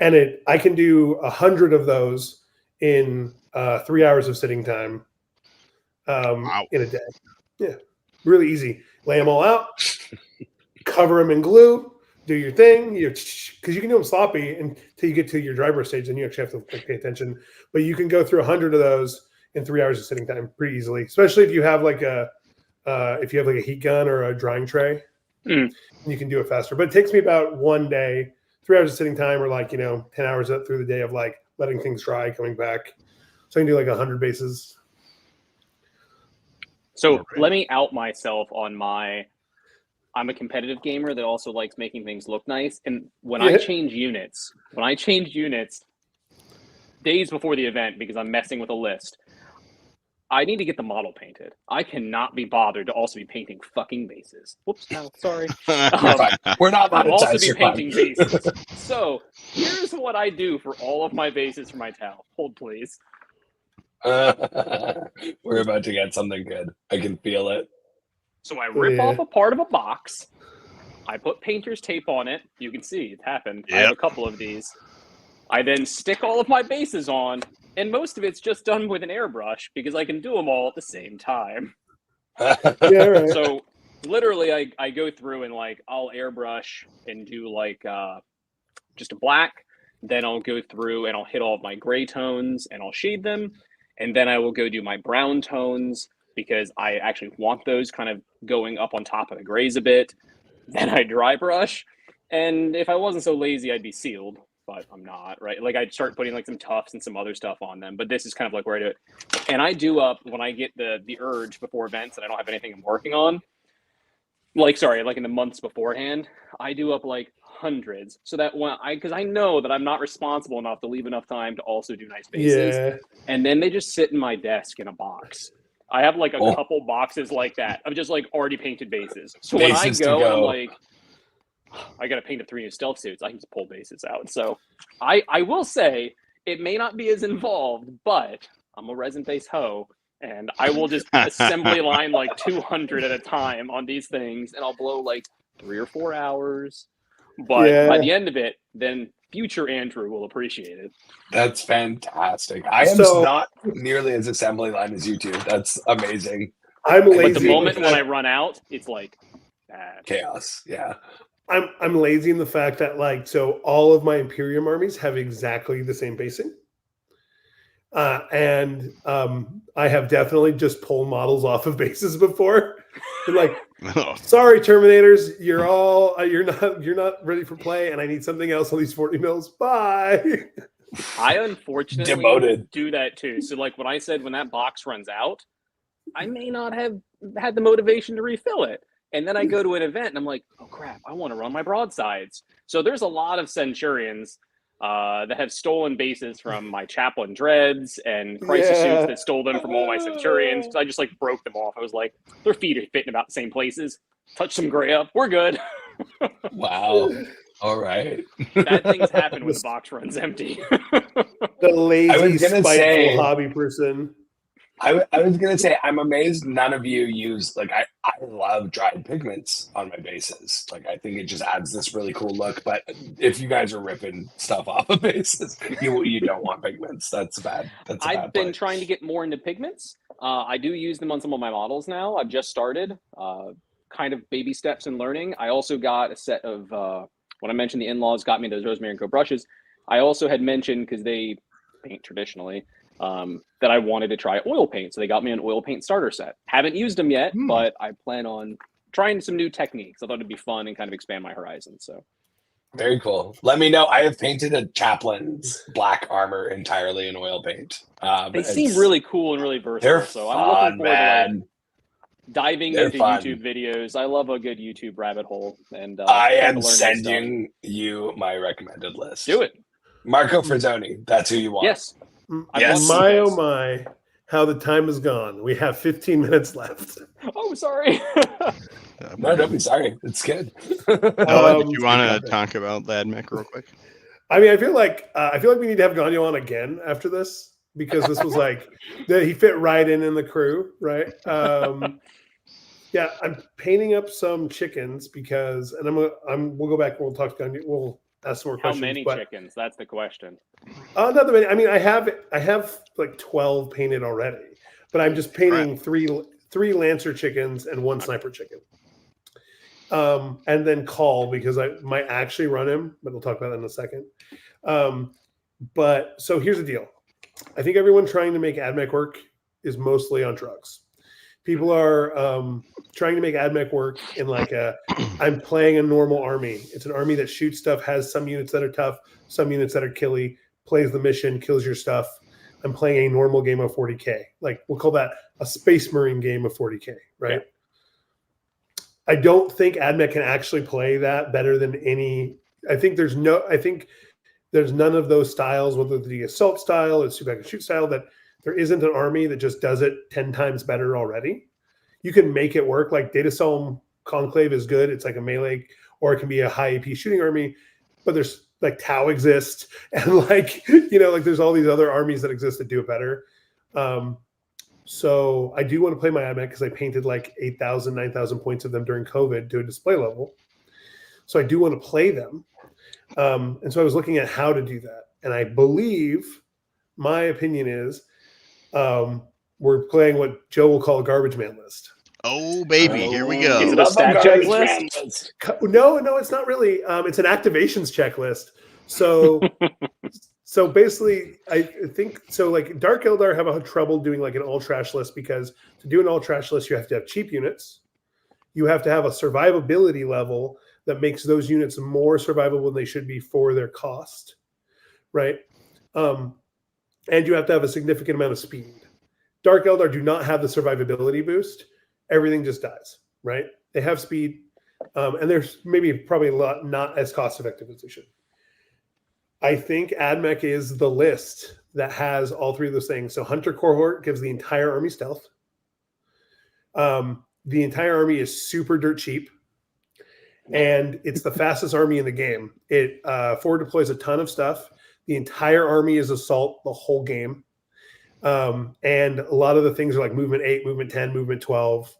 A: And I can do 100 of those in 3 hours of sitting time in a day. Yeah, really easy. Lay them all out, cover them in glue, do your thing, because you can do them sloppy until you get to your dry brush stage, and you actually have to pay attention. But you can go through 100 of those in 3 hours of sitting time pretty easily, especially if you have like a heat gun or a drying tray.
C: Mm.
A: You can do it faster. But it takes me about 1 day, 3 hours of sitting time, or 10 hours up through the day of like letting things dry, coming back. So I can do like 100 bases.
C: So let me out myself on I'm a competitive gamer that also likes making things look nice. And when I change units, days before the event, because I'm messing with a list, I need to get the model painted. I cannot be bothered to also be painting fucking bases. Whoops, no, sorry.
B: We're not
C: I'll also be
B: monetized.
C: painting bases. So here's what I do for all of my bases for my towel. Hold, please.
B: We're about to get something good. I can feel it.
C: So I rip off a part of a box. I put painter's tape on it. You can see it happened. I have a couple of these. I then stick all of my bases on, and most of it's just done with an airbrush because I can do them all at the same time.
A: Yeah, right.
C: So literally I go through and like I'll airbrush and do like just a black. Then I'll go through and I'll hit all of my gray tones and I'll shade them. And then I will go do my brown tones because I actually want those kind of going up on top of the grays a bit. Then I dry brush. And if I wasn't so lazy, I'd be sealed, but I'm not, right? Like I'd start putting like some tufts and some other stuff on them, but this is kind of like where I do it. And I do up when I get the urge before events and I don't have anything I'm working on, like in the months beforehand, I do up like hundreds so that because I know that I'm not responsible enough to leave enough time to also do nice bases.
A: Yeah.
C: And then they just sit in my desk in a box. I have like a couple boxes like that of just like already painted bases. So when I go and I'm like, I got to paint 3 new stealth suits, I can just pull bases out. So I will say it may not be as involved, but I'm a resin-based hoe. And I will just assembly line like 200 at a time on these things, and I'll blow like 3 or 4 hours. But by the end of it, then future Andrew will appreciate it.
B: That's fantastic. I am not nearly as assembly line as you two. That's amazing.
A: I'm lazy.
C: But the moment when I run out, it's like bad.
B: Chaos. Yeah.
A: I'm lazy in the fact that all of my Imperium armies have exactly the same basing. And I have definitely just pulled models off of bases before. Like, sorry, Terminators, you're not ready for play, and I need something else on these 40 mils. Bye.
C: I unfortunately do that too. So like when I said when that box runs out, I may not have had the motivation to refill it. And then I go to an event and I'm like, oh crap, I want to run my broadsides. So there's a lot of Centurions that have stolen bases from my Chaplain Dreads and Crisis Suits that stole them from all my Centurions. I just like broke them off. I was like, their feet are fitting about the same places. Touch some gray up. We're good.
B: Wow. All right.
C: Bad things happen when the box runs empty.
A: The lazy, spiteful hobby person.
B: I was going to say, I'm amazed none of you use, I love dried pigments on my bases. I think it just adds this really cool look. But if you guys are ripping stuff off of bases, you don't want pigments. That's bad.
C: I've been trying to get more into pigments. I do use them on some of my models now. I've just started kind of baby steps in learning. I also got a set of, when I mentioned the in-laws got me those Rosemary and Co brushes, I also had mentioned, because they paint traditionally, that I wanted to try oil paint. So they got me an oil paint starter set. Haven't used them yet, but I plan on trying some new techniques. I thought it'd be fun and kind of expand my horizons. So
B: very cool. Let me know. I have painted a Chaplain's black armor entirely in oil paint.
C: They seem really cool and really versatile.
B: They're
C: so
B: fun,
C: I'm looking forward
B: man.
C: to diving into YouTube videos. I love a good YouTube rabbit hole. And
B: I am sending you my recommended list.
C: Do it.
B: Marco Frazzoni. That's who you want.
C: Yes.
A: Yes. My oh my, how the time has gone. We have 15 minutes left.
C: Oh, sorry.
B: No, don't be sorry. It's good.
D: Did you want to talk about Ladmec real quick?
A: I mean, I feel like we need to have Gonyo on again after this, because this was he fit right in the crew, right? Yeah, I'm painting up some chickens because, and we'll go back and we'll talk to Gonyo. We'll ask some more questions.
C: How many chickens? That's the question.
A: Not that many. I mean, I have like 12 painted already, but I'm just painting three Lancer chickens and 1 sniper chicken. and then call because I might actually run him, but we'll talk about that in a second. But so here's the deal. I think everyone trying to make AdMech work is mostly on drugs. People are trying to make AdMech work in like I'm playing a normal army. It's an army that shoots stuff, has some units that are tough, some units that are killy, plays the mission, kills your stuff. I'm playing a normal game of 40K. Like we'll call that a Space Marine game of 40K, right? Yeah. I don't think AdMech can actually play that better than any. I think there's none of those styles, whether the assault style or super shoot style, that there isn't an army that just does it 10 times better already. You can make it work. Like Data Soul Conclave is good. It's like a melee, or it can be a high AP shooting army. But there's like Tau exists, and like like there's all these other armies that exist that do it better. So I do want to play my AdMech because I painted like 8,000, 9,000 points of them during COVID to a display level. So I do want to play them. And so I was looking at how to do that. And I believe my opinion is we're playing what Joe will call a garbage man list.
D: Oh, baby. Here we go.
C: Is it a stat checklist?
A: No, it's not really. It's an activations checklist. So basically, I think so. Like Dark Eldar have a trouble doing like an all trash list because to do an all trash list, you have to have cheap units. You have to have a survivability level that makes those units more survivable than they should be for their cost, right? And you have to have a significant amount of speed. Dark Eldar do not have the survivability boost. Everything just dies, right? They have speed, and there's probably a lot not as cost effective as they should. I think AdMech is the list that has all three of those things. So Hunter Cohort gives the entire army stealth. The entire army is super dirt cheap. And it's the fastest army in the game. It forward deploys a ton of stuff. The entire army is assault the whole game. And a lot of the things are like movement 8, movement 10, movement 12,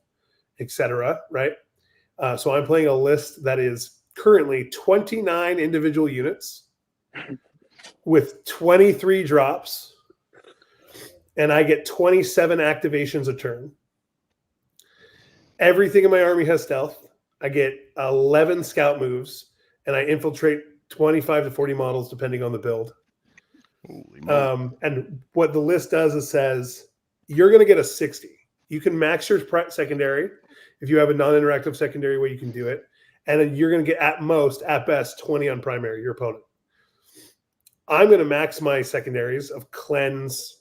A: etc. Right? So I'm playing a list that is currently 29 individual units with 23 drops. And I get 27 activations a turn. Everything in my army has stealth. I get 11 scout moves, and I infiltrate 25 to 40 models, depending on the build. And what the list does is says, you're going to get a 60. You can max your secondary. If you have a non-interactive secondary way, you can do it. And then you're going to get, at best, 20 on primary, your opponent. I'm going to max my secondaries of cleanse,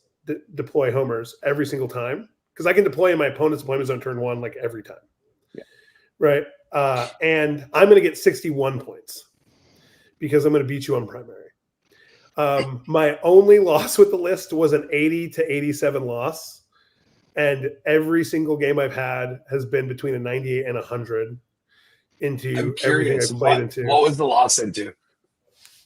A: deploy homers every single time, because I can deploy in my opponent's deployments on turn 1 like every time. Yeah. Right? And I'm going to get 61 points because I'm going to beat you on primary. My only loss with the list was an 80 to 87 loss. And every single game I've had has been between a 98 and 100 into everything I played into.
B: What was the loss into?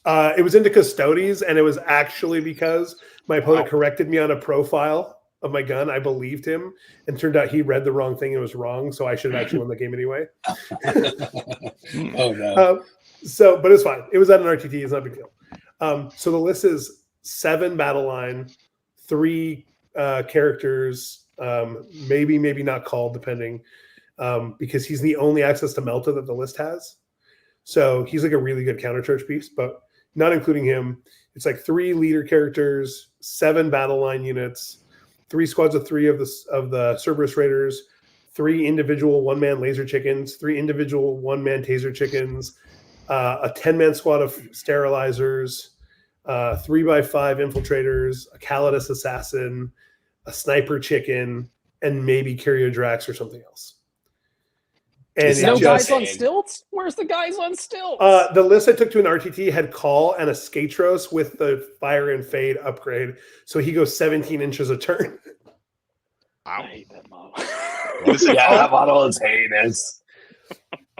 A: It was into Custodes, and it was actually because my opponent corrected me on a profile of my gun. I believed him, and turned out he read the wrong thing and was wrong, so I should have actually won the game anyway.
B: Oh, no.
A: But it's fine. It was at an RTT. It's not a big deal. So the list is 7 battle line, 3 characters, maybe not called, depending, because he's the only access to Melta that the list has. So he's like a really good countercharge piece, but not including him, it's like 3 leader characters, 7 battle line units, 3 squads of 3 of the Cerberus Raiders, 3 individual 1-man laser chickens, 3 individual 1-man taser chickens, a 10-man squad of sterilizers, 3x5 infiltrators, a Calidus assassin, a sniper chicken, and maybe Kyriodrax or something else. And
C: no guys on stilts? Where's the guys on stilts?
A: The list I took to an RTT had Call and a Skatros with the Fire and Fade upgrade. So he goes 17 inches a turn.
C: I hate that model.
D: What is it
B: Yeah,
D: called?
B: that model is heinous.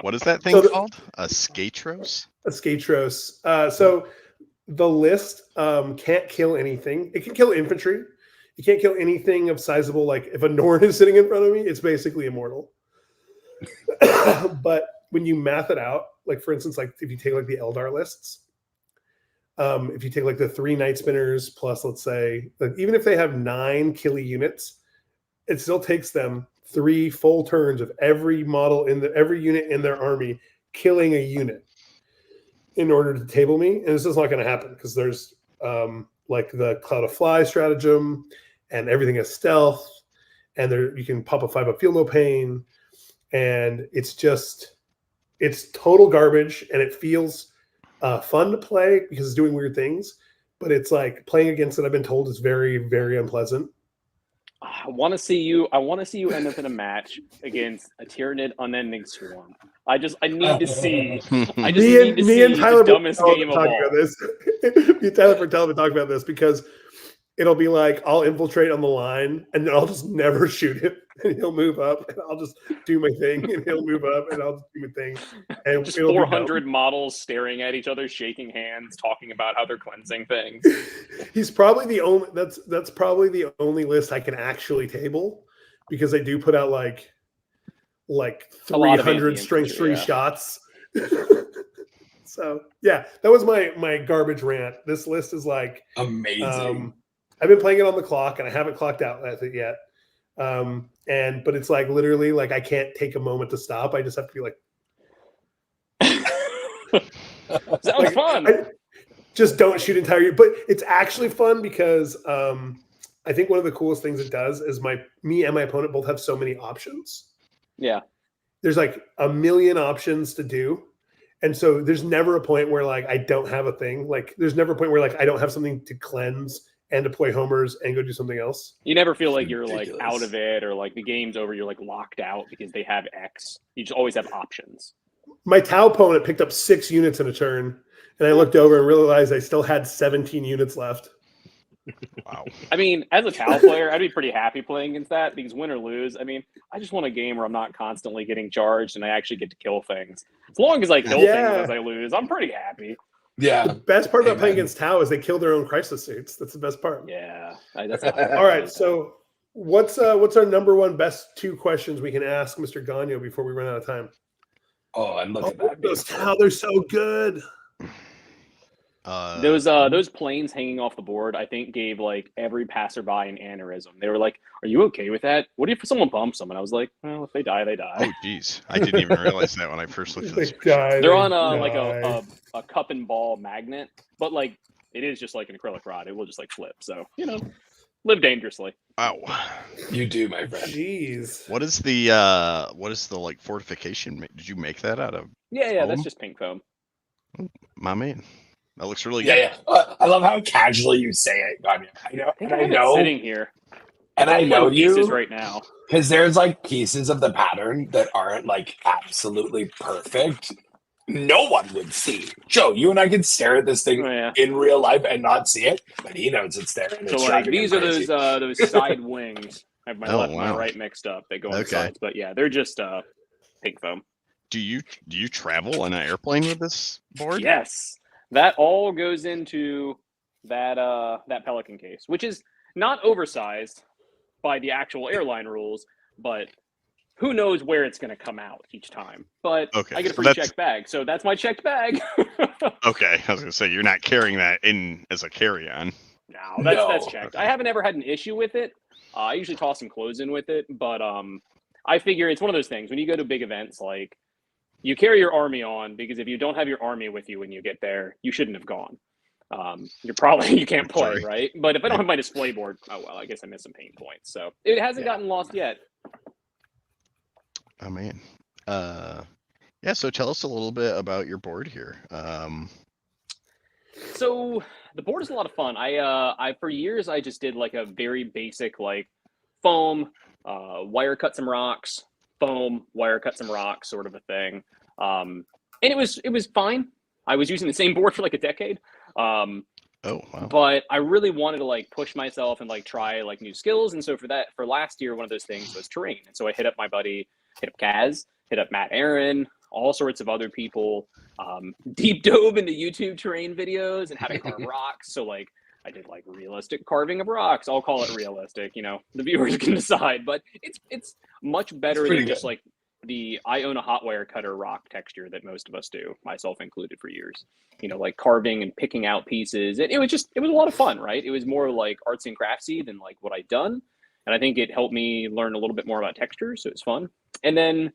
D: What is that thing called? A Skatros?
A: A Skatros. So the list can't kill anything. It can kill infantry. You can't kill anything of sizable. Like if a Norn is sitting in front of me, it's basically immortal. But when you math it out, like for instance, like if you take like the Eldar lists, if you take like the 3 Night Spinners plus, let's say, like even if they have 9 killy units, it still takes them 3 full turns of every model every unit in their army killing a unit in order to table me. And this is not going to happen because there's like the Cloud of Fly stratagem, and everything is stealth, and there you can pop a 5-up Feel No Pain, and it's total garbage, and it feels fun to play because it's doing weird things, but it's like playing against it, I've been told, is very, very unpleasant.
C: I want to see you end up in a match against a Tyranid Unending Swarm. I need to see. I just need to see the dumbest game of all.
A: About this. Me and Tyler Fertel have been talking about this because it'll be like I'll infiltrate on the line and then I'll just never shoot him, and he'll move up, and I'll just do my thing, and he'll move up, and I'll just do my thing. And
C: just 400 models staring at each other, shaking hands, talking about how they're cleansing things.
A: He's probably the only. That's probably the only list I can actually table, because they do put out like 300 strength 3 shots. So yeah, that was my garbage rant. This list is like
B: amazing.
A: I've been playing it on the clock, and I haven't clocked out with it yet. But it's like literally like I can't take a moment to stop. I just have to be like,
C: sounds fun.
A: Just don't shoot entire. But it's actually fun because I think one of the coolest things it does is me and my opponent both have so many options.
C: Yeah,
A: there's like a million options to do. And so there's never a point where like I don't have a thing. Like there's never a point where like I don't have something to cleanse and deploy homers and go do something else.
C: You never feel like you're like out of it, or like the game's over, you're like locked out because they have X. You just always have options.
A: My Tau opponent picked up 6 units in a turn, and I looked over and realized I still had 17 units left.
D: Wow.
C: I mean, as a Tau player, I'd be pretty happy playing against that, because win or lose, I mean, I just want a game where I'm not constantly getting charged and I actually get to kill things. As long as I kill things as I lose, I'm pretty happy.
B: Yeah.
A: The best part about playing against Tau is they kill their own crisis suits. That's the best part.
C: Yeah. That's
A: all right. So what's our number one best 2 questions we can ask Mr. Gonyo before we run out of time?
B: Oh, and look at that.
A: Those Tau, they're so good.
C: Those planes hanging off the board, I think, gave like every passerby an aneurysm. They were like, "Are you okay with that? What if someone bumps them?" And I was like, "Well, if they die, they die."
D: Oh, geez, I didn't even realize that when I first looked at this.
C: They're on like a cup and ball magnet, but like it is just like an acrylic rod. It will just like flip. So live dangerously.
D: Wow,
B: you do, my friend.
A: Jeez.
D: What is the like fortification? Did you make that out of?
C: Yeah,
D: foam?
C: that's just pink foam.
D: My man. That looks really good.
B: Yeah. I love how casually you say it, Gonyo. I know
C: sitting here,
B: and I know you
C: right now,
B: because there's like pieces of the pattern that aren't like absolutely perfect. No one would see. Joe, you and I can stare at this thing in real life and not see it, but he knows it's there. And
C: so
B: it's
C: like these are those side wings. I have my left and my right mixed up. They go on the sides, but yeah, they're just pink foam.
D: Do you travel on an airplane with this board?
C: Yes. That all goes into that Pelican case, which is not oversized by the actual airline rules, but who knows where it's going to come out each time. But I get a free checked bag, so that's my checked bag.
D: Okay, I was going to say, you're not carrying that in as a carry-on.
C: No, that's checked. Okay. I haven't ever had an issue with it. I usually toss some clothes in with it, but I figure it's one of those things. When you go to big events, like, you carry your army on, because if you don't have your army with you when you get there, you shouldn't have gone. You can't play, right? But if I don't have my display board, oh well, I guess I missed some pain points. So it hasn't gotten lost yet.
D: Oh man. So tell us a little bit about your board here.
C: So the board is a lot of fun. I for years I just did like a very basic like foam, wire cut some rocks, foam, wire cut some rocks sort of a thing. And it was fine. I was using the same board for like a decade.
D: Oh, wow.
C: But I really wanted to like push myself and like try like new skills. And so for last year, one of those things was terrain. And so I hit up my buddy, hit up Kaz, hit up Matt Aaron, all sorts of other people, deep dove into YouTube terrain videos and how to carve rocks. So like I did like realistic carving of rocks. I'll call it realistic, the viewers can decide, but it's much better than just like the I own a hot wire cutter rock texture that most of us do, myself included, for years. Like carving and picking out pieces. It was a lot of fun, right? It was more like artsy and craftsy than like what I'd done. and I think it helped me learn a little bit more about textures, so it's fun. And then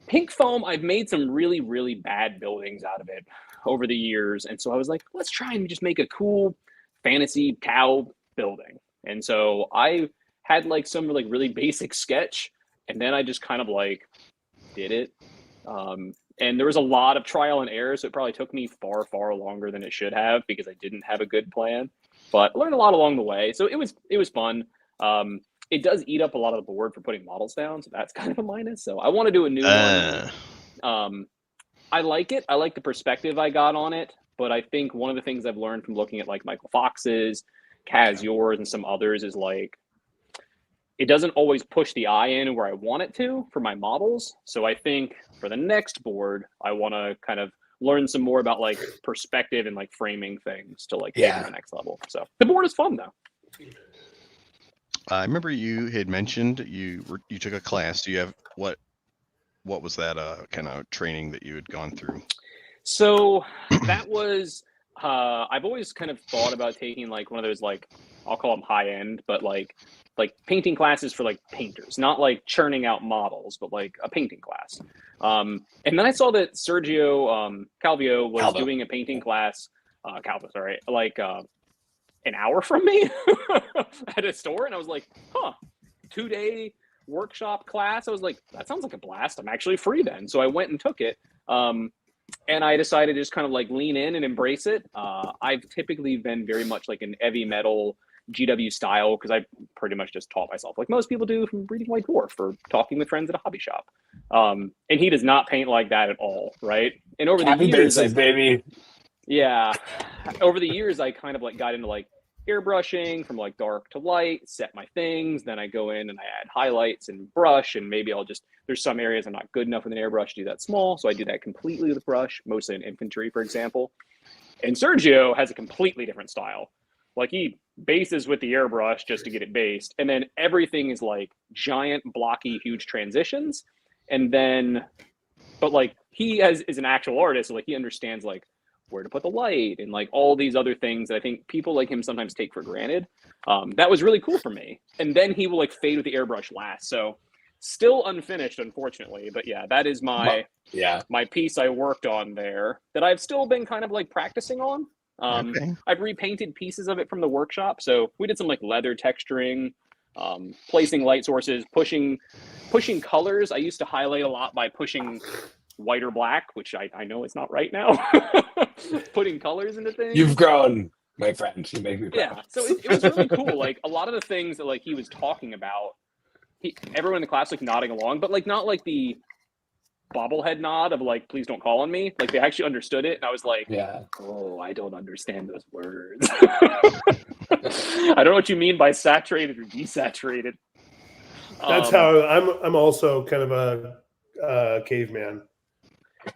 C: pink foam, I've made some really, really bad buildings out of it over the years, and so I was like, let's try and just make a cool fantasy cow building. And so I had like some like really basic sketch, and then I just kind of like did it. And there was a lot of trial and error, so it probably took me far, far longer than it should have because I didn't have a good plan. But I learned a lot along the way, so it was fun. It does eat up a lot of the board for putting models down, so that's kind of a minus. So I want to do a new one. I like it. I like the perspective I got on it, but I think one of the things I've learned from looking at like Michael Fox's, Kaz yours, and some others is like it doesn't always push the eye in where I want it to for my models. So I think for the next board, I want to kind of learn some more about like perspective and like framing things to like take it to the next level. So the board is fun though.
D: I remember you had mentioned you took a class. Do you have what was that kind of training that you had gone through?
C: So that was I've always kind of thought about taking like one of those like I'll call them high end, but like painting classes for like painters, not like churning out models, but like a painting class. And then I saw that Sergio Calvio was doing a painting class, like an hour from me at a store. And I was like, 2-day workshop class. I was like, that sounds like a blast. I'm actually free then. So I went and took it. And I decided to just kind of like lean in and embrace it. I've typically been very much like an heavy metal GW style because I pretty much just taught myself like most people do from reading White Dwarf or talking with friends at a hobby shop. And he does not paint like that at all, right? And over the years,
B: baby.
C: Yeah, over the years, I kind of like got into like airbrushing from like dark to light, set my things. Then I go in and I add highlights and brush, and maybe there's some areas I'm not good enough with an airbrush to do that small. So I do that completely with brush, mostly in infantry, for example. And Sergio has a completely different style. Like he bases with the airbrush just to get it based. And then everything is like giant, blocky, huge transitions. And then, but like he is an actual artist. So like he understands like where to put the light and like all these other things that I think people like him sometimes take for granted. That was really cool for me. And then he will like fade with the airbrush last. So still unfinished, unfortunately. But yeah, that is my piece I worked on there that I've still been kind of like practicing on. I've repainted pieces of it from the workshop. So we did some like leather texturing, placing light sources, pushing colors. I used to highlight a lot by pushing white or black, which I know it's not right now. Putting colors into things.
B: You've grown, my friend. You make me proud.
C: Yeah, so it was really cool. Like a lot of the things that like he was talking about, everyone in the class like nodding along, but like not like the bobblehead nod of like, please don't call on me. Like they actually understood it, and I was like, oh, I don't understand those words. I don't know what you mean by saturated or desaturated.
A: That's how I'm also kind of a caveman.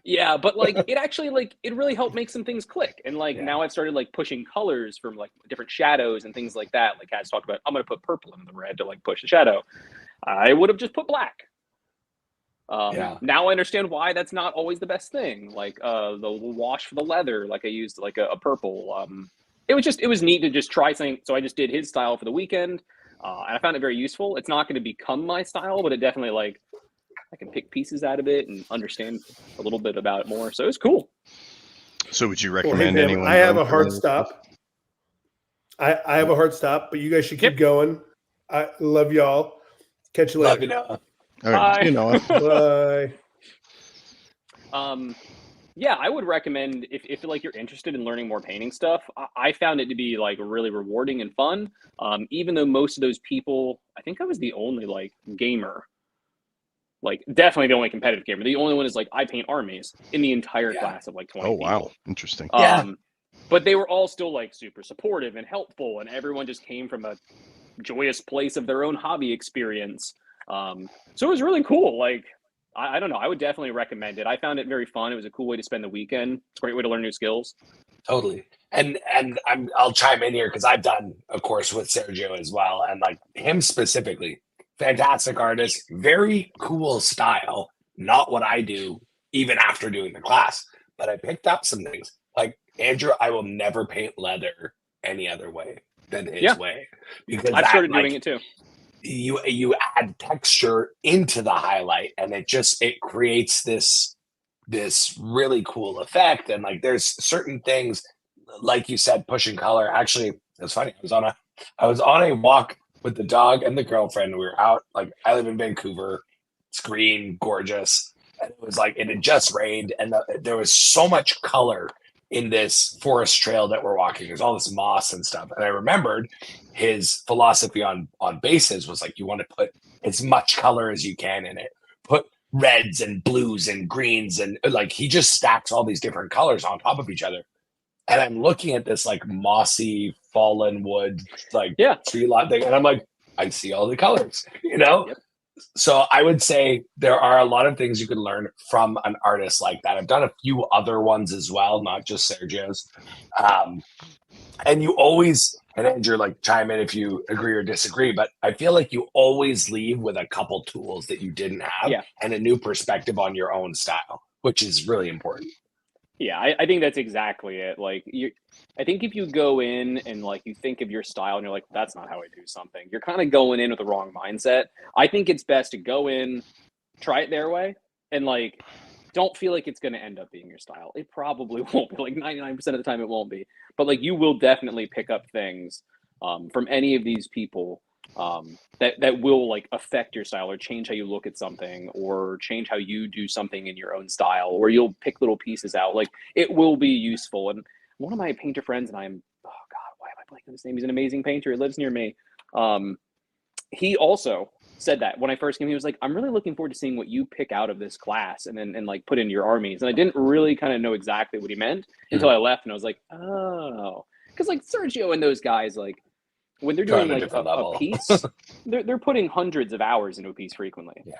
C: Yeah, but like it actually like it really helped make some things click. And like now I've started like pushing colors from like different shadows and things like that. Like Kaz talked about, I'm gonna put purple in the red to like push the shadow. I would have just put black. Now I understand why that's not always the best thing. Like the wash for the leather, like I used like a purple. It was neat to just try something. So I just did his style for the weekend, and I found it very useful. It's not going to become my style, but it definitely like I can pick pieces out of it and understand a little bit about it more. So it's cool.
D: So would you recommend anyone?
A: I have a hard stop. I have a hard stop, but you guys should keep going. I love y'all. Catch you later.
B: Love you, Noah.
D: All right, you know.
A: Bye.
C: Yeah, I would recommend if like you're interested in learning more painting stuff. I found it to be like really rewarding and fun. Even though most of those people, I think I was the only like gamer, like definitely the only competitive gamer. The only one is like I paint armies in the entire class of like 20
D: Oh
C: people.
D: wow, interesting.
C: But they were all still like super supportive and helpful, and everyone just came from a joyous place of their own hobby experience. So it was really cool. Like, I don't know. I would definitely recommend it. I found it very fun. It was a cool way to spend the weekend. It's a great way to learn new skills.
B: Totally. And I'll chime in here because I've done a course with Sergio as well. And like him specifically, fantastic artist, very cool style. Not what I do even after doing the class, but I picked up some things. Like Andrew, I will never paint leather any other way than his way. Because
C: I've started doing it too.
B: you add texture into the highlight, and it creates this really cool effect. And like there's certain things, like you said, pushing color. Actually, it's funny. I was on a walk with the dog and the girlfriend. We were out, like, I live in Vancouver. It's green, gorgeous. And it was like, it had just rained, and there was so much color in this forest trail that we're walking. There's all this moss and stuff. And I remembered his philosophy on bases was like, you want to put as much color as you can in it. Put reds and blues and greens, and like he just stacks all these different colors on top of each other. And I'm looking at this like mossy fallen wood, like tree lot thing, and I'm like, I see all the colors, you know?
C: Yep.
B: So I would say there are a lot of things you can learn from an artist like that. I've done a few other ones as well, not just Sergio's. And you always, and Andrew, like, chime in if you agree or disagree, but I feel like you always leave with a couple tools that you didn't have and a new perspective on your own style, which is really important.
C: Yeah, I think that's exactly it. Like, I think if you go in and like you think of your style and you're like, that's not how I do something, you're kind of going in with the wrong mindset. I think it's best to go in, try it their way, and like don't feel like it's going to end up being your style. It probably won't be. Like 99% of the time, it won't be. But like you will definitely pick up things from any of these people that will like affect your style or change how you look at something or change how you do something in your own style, or you'll pick little pieces out. Like it will be useful. And one of my painter friends, and why am I blanking on his name? He's an amazing painter. He lives near me. He also said that when I first came, he was like, I'm really looking forward to seeing what you pick out of this class and like put in your armies. And I didn't really kind of know exactly what he meant until I left, and I was like, oh, because like Sergio and those guys, like when they're doing like a piece, they're putting hundreds of hours into a piece frequently.
B: Yeah.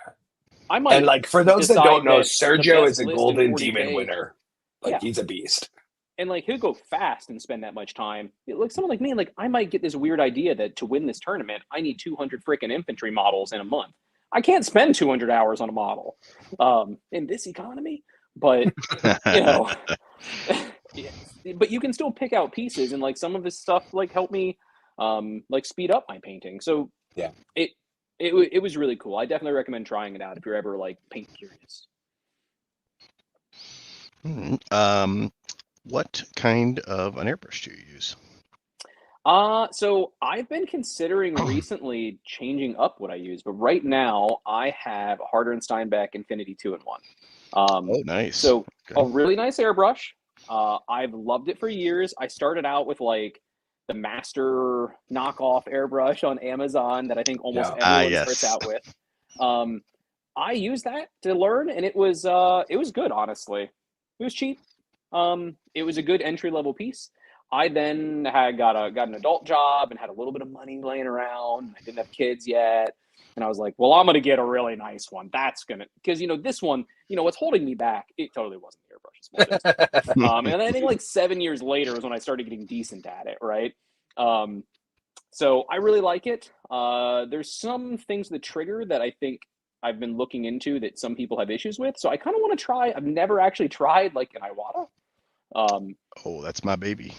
C: I might,
B: and like for those that don't know, Sergio is a
C: list in
B: Golden
C: 40K
B: Demon winner. Like he's a beast.
C: And like he'll go fast and spend that much time. Like someone like me, like I might get this weird idea that to win this tournament, I need 200 freaking infantry models in a month. I can't spend 200 hours on a model in this economy, but you know, but you can still pick out pieces, and like some of his stuff like helped me like speed up my painting. So
B: yeah,
C: it was really cool. I definitely recommend trying it out if you're ever like paint curious.
D: What kind of an airbrush do you use?
C: So I've been considering recently changing up what I use, but right now I have a Harder & Steinbeck Infinity 2-in-1.
D: Oh, nice.
C: So a really nice airbrush. I've loved it for years. I started out with like the Master knockoff airbrush on Amazon that I think almost everyone starts out with. I used that to learn, and it was good, honestly. It was cheap. It was a good entry-level piece. I then got an adult job and had a little bit of money laying around. I didn't have kids yet. And I was like, well, I'm going to get a really nice one. Because, this one, what's holding me back, it totally wasn't the airbrush. And I think like 7 years later was when I started getting decent at it, right? So I really like it. There's some things with the trigger that I think I've been looking into that some people have issues with. So I kind of want to try. I've never actually tried like an Iwata.
D: Oh, that's my baby.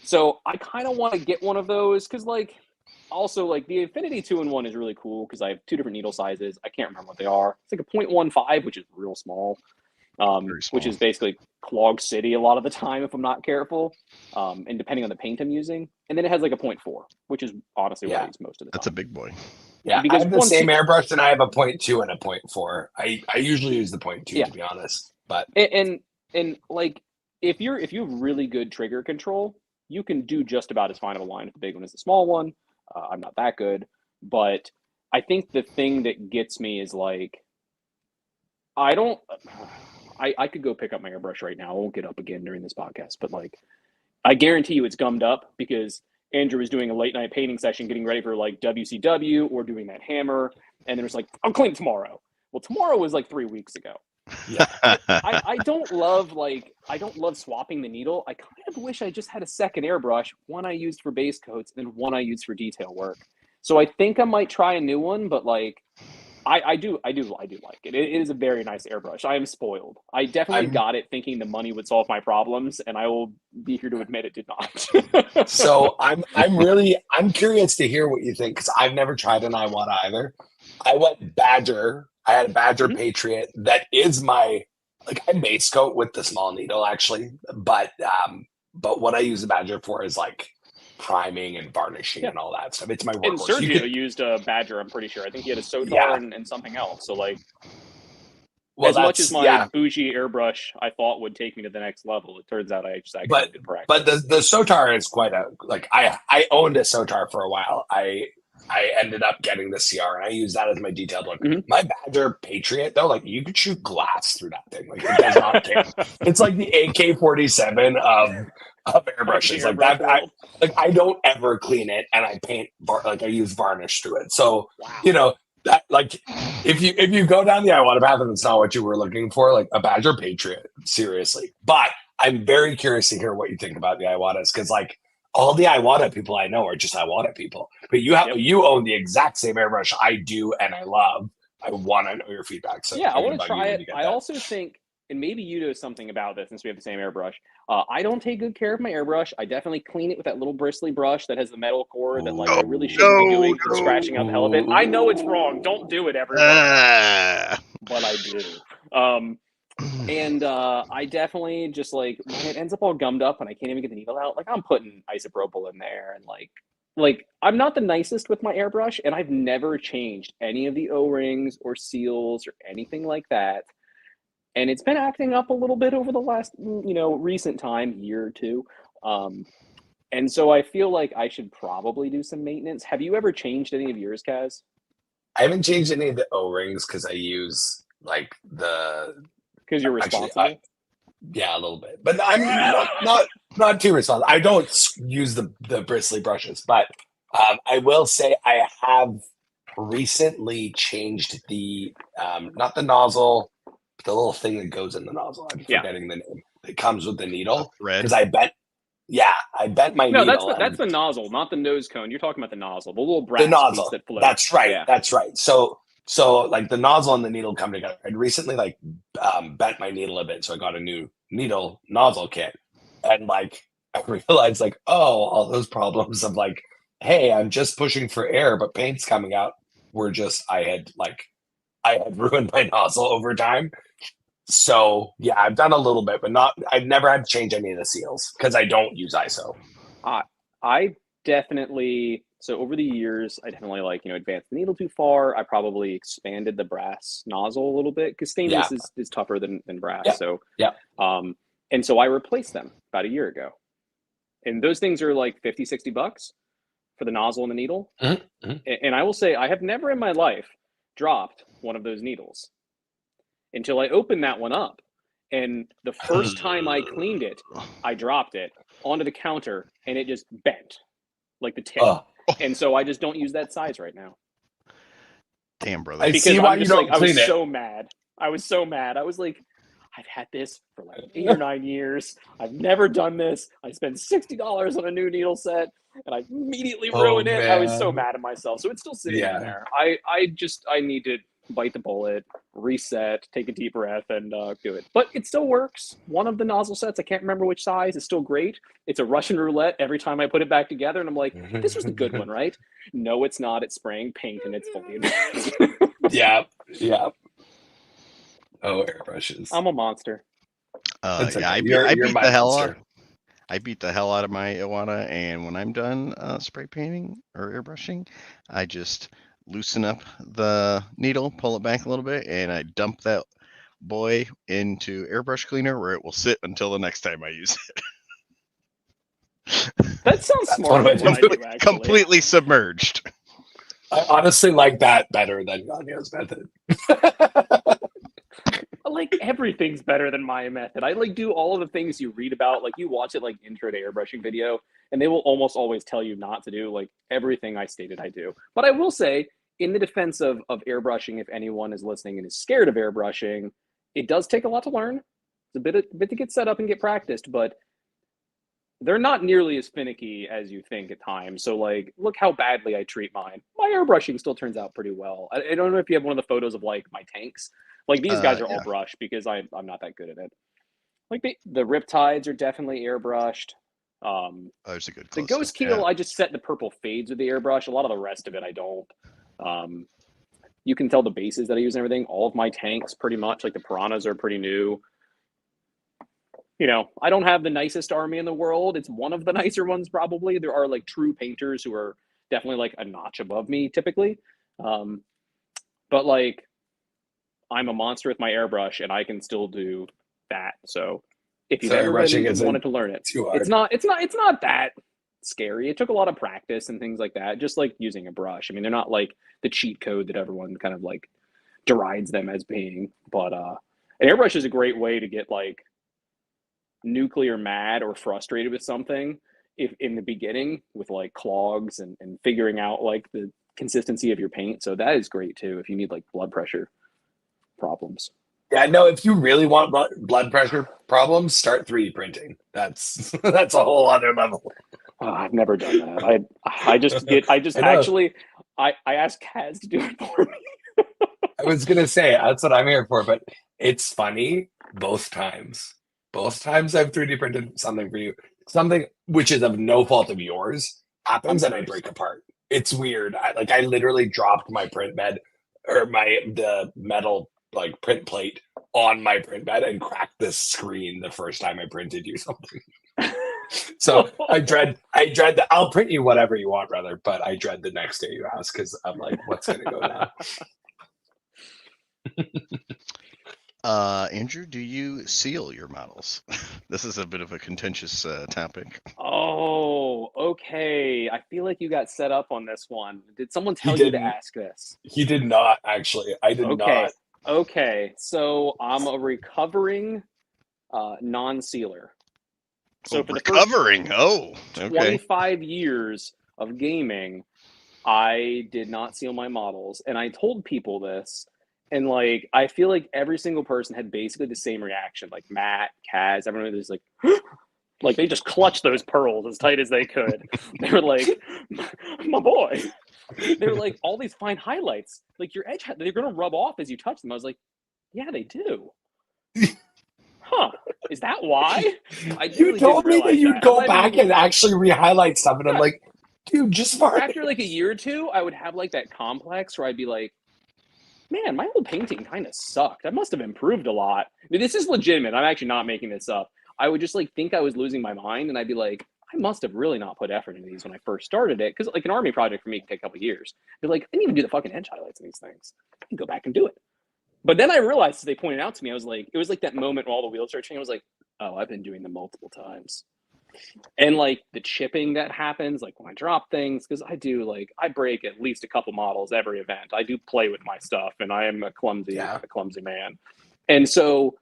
C: So I kind of want to get one of those because like also like the Infinity 2-in-1 is really cool because I have two different needle sizes. I can't remember what they are. It's like a 0.15, which is real small. Which is basically Clog City a lot of the time if I'm not careful, and depending on the paint I'm using. And then it has like a 0.4, which is honestly what I use most of the time.
D: That's a big boy.
B: Yeah, because I have the same airbrush, and I have a 0.2 and a 0.4. I usually use the 0.2 to be honest, but
C: and like if you have really good trigger control, you can do just about as fine of a line with the big one as the small one. I'm not that good, but I think the thing that gets me is like I could go pick up my airbrush right now. I won't get up again during this podcast, but like I guarantee you it's gummed up because Andrew was doing a late night painting session getting ready for like WCW or doing that hammer, and there's like, I'll clean tomorrow. Well, tomorrow was like 3 weeks ago. Yeah. I don't love swapping the needle. I kind of wish I just had a second airbrush, one I used for base coats and one I used for detail work. So I think I might try a new one, but like I do like it. It is a very nice airbrush. I am spoiled. I definitely got it thinking the money would solve my problems, and I will be here to admit it did not.
B: So I'm curious to hear what you think, because I've never tried an Iwata either. I went Badger. I had a Badger Patriot that is my, like, I base coat with the small needle actually, but what I use the Badger for is like priming and varnishing and all that stuff. It's my
C: And
B: workhorse.
C: Sergio used a Badger, I'm pretty sure. I think he had a Sotar and something else. So like, as much as my bougie airbrush I thought would take me to the next level, it turns out I just actually did practice.
B: But the Sotar is quite a, like, I owned a Sotar for a while. I ended up getting the CR, and I use that as my detailed one. My Badger Patriot, though, like, you could shoot glass through that thing. Like, it does not care. It's like the AK-47 of airbrushes. Like I don't ever clean it, and I paint I use varnish through it. So you know that, like, if you go down the Iwata path and it's not what you were looking for, like a Badger Patriot, seriously. But I'm very curious to hear what you think about the Iwatas, because like, all the Iwata people I know are just Iwata people. But you own the exact same airbrush I do and I love. I want to know your feedback. So
C: yeah, I want to try it. I also think, and maybe you know something about this since we have the same airbrush. I don't take good care of my airbrush. I definitely clean it with that little bristly brush that has the metal core that like I really shouldn't be doing for scratching up hell of it. I know it's wrong. Don't do it, everyone. But I do. And I definitely just like, when it ends up all gummed up and I can't even get the needle out, like I'm putting isopropyl in there, and like I'm not the nicest with my airbrush, and I've never changed any of the O-rings or seals or anything like that. And it's been acting up a little bit over the last, recent time, year or two. And so I feel like I should probably do some maintenance. Have you ever changed any of yours, Kaz?
B: I haven't changed any of the O-rings because I use like
C: because you're responsible.
B: Yeah, a little bit, but I'm not too responsible. I don't use the bristly brushes, but I will say I have recently changed the not the nozzle, but the little thing that goes in the nozzle. I'm forgetting the name. It comes with the needle because I bent my needle.
C: No, that's the nozzle, not the nose cone. You're talking about the nozzle, the little brass piece that floats.
B: That's right. Yeah. That's right. So like the nozzle and the needle come together. I'd recently like bent my needle a bit, so I got a new needle nozzle kit, and like I realized like, oh, all those problems of like, hey, I'm just pushing for air, but paint's coming out, were just I had ruined my nozzle over time. So yeah, I've done a little bit, but I've never had to change any of the seals because I don't use ISO.
C: I definitely. So over the years, I definitely advanced the needle too far. I probably expanded the brass nozzle a little bit because stainless is tougher than brass.
B: Yeah.
C: So
B: and
C: so I replaced them about a year ago. And those things are like $50-$60 for the nozzle and the needle.
B: Mm-hmm.
C: And I will say I have never in my life dropped one of those needles until I opened that one up. And the first time I cleaned it, I dropped it onto the counter and it just bent like the tip. And so I just don't use that size right now.
D: Damn, brother.
B: I see why you don't clean it.
C: I was so mad. I was like, I've had this for like 8 or 9 years. I've never done this. I spent $60 on a new needle set and I immediately ruined it. I was so mad at myself. So it's still sitting in there. I need to bite the bullet, reset, take a deep breath, and do it. But it still works. One of the nozzle sets, I can't remember which size, is still great. It's a Russian roulette every time I put it back together, and I'm like, this was the good one, right? No, it's not. It's spraying paint, and it's fully advanced.
B: Yeah. Oh, airbrushes.
C: I'm a monster.
B: Okay.
D: I beat the hell out of my Iwata, and when I'm done spray painting or airbrushing, I just loosen up the needle, pull it back a little bit, and I dump that boy into airbrush cleaner where it will sit until the next time I use
C: it. That sounds smart.
D: Completely submerged.
B: I honestly like that better than Gonyo's method.
C: Like everything's better than my method. I do all of the things you read about. Like you watch it like intro to airbrushing video, and they will almost always tell you not to do like everything I stated I do. But I will say, in the defense of airbrushing, if anyone is listening and is scared of airbrushing, it does take a lot to learn. It's a bit to get set up and get practiced, but they're not nearly as finicky as you think at times. So like, look how badly I treat mine. My airbrushing still turns out pretty well. I don't know if you have one of the photos of like my tanks. Like these guys are all
D: Yeah.
C: brushed because I'm not that good at it. Like the Riptides are definitely airbrushed.
D: There's a good
C: The
D: close
C: Ghost
D: up.
C: Keel,
D: Yeah.
C: I just set the purple fades with the airbrush. A lot of the rest of it, I don't. You can tell the bases that I use and everything. All of my tanks, pretty much, like the Piranhas, are pretty new. You know, I don't have the nicest army in the world. It's one of the nicer ones, probably. There are like true painters who are definitely like a notch above me, typically. But like, I'm a monster with my airbrush, and I can still do that. So, if you've
B: So
C: ever
B: airbrushing
C: been
B: isn't
C: wanted to learn it,
B: too hard.
C: it's not that scary. It took a lot of practice and things like that. Just like using a brush. I mean, they're not like the cheat code that everyone kind of like derides them as being. But an airbrush is a great way to get like nuclear mad or frustrated with something if in the beginning with like clogs and figuring out like the consistency of your paint. So that is great too if you need like blood pressure problems.
B: Yeah, no, if you really want blood pressure problems, start 3D printing. That's that's a whole other level.
C: Oh, I've never done that. I just
B: I know.
C: actually I asked Kaz to do it for me.
B: I was gonna say that's what I'm here for, but it's funny both times. Both times I've 3D printed something for you, something which is of no fault of yours happens and I break apart. It's weird. I literally dropped my print bed or the metal like print plate on my print bed and cracked the screen the first time I printed you something. So I dread that I'll print you whatever you want, brother, but I dread the next day you ask because I'm like, what's gonna go down?
D: Andrew, do you seal your models? This is a bit of a contentious topic.
C: Oh, okay. I feel like you got set up on this one. Did someone
B: He
C: tell you to
B: didn't.
C: ask this?
B: He did not actually. I did
C: Okay.
B: not.
C: Okay. So I'm a recovering non-sealer. So for the first
D: Recovering. Oh, okay.
C: 25 years of gaming, I did not seal my models. And I told people this. And like, I feel like every single person had basically the same reaction. Like Matt, Kaz, everyone was like, like they just clutched those pearls as tight as they could. They were like, my boy. They were like, all these fine highlights. Like your edge, they're going to rub off as you touch them. I was like, yeah, they do. Huh. Is that why?
B: You told me that you'd go back and actually re-highlight stuff, and I'm like, dude, just for
C: after like a year or two, I would have like that complex where I'd be like, man, my old painting kind of sucked. I must have improved a lot. I mean, this is legitimate. I'm actually not making this up. I would just like think I was losing my mind, and I'd be like, I must have really not put effort into these when I first started it. Because like an army project for me can take a couple of years. But like, I didn't even do the fucking edge highlights in these things. I can go back and do it. But then I realized, as they pointed out to me, I was like, it was like that moment when all the wheels started changing. I was like, oh, I've been doing them multiple times. And like the chipping that happens, like when I drop things, because I break at least a couple models every event. I do play with my stuff, and I am a clumsy man. And so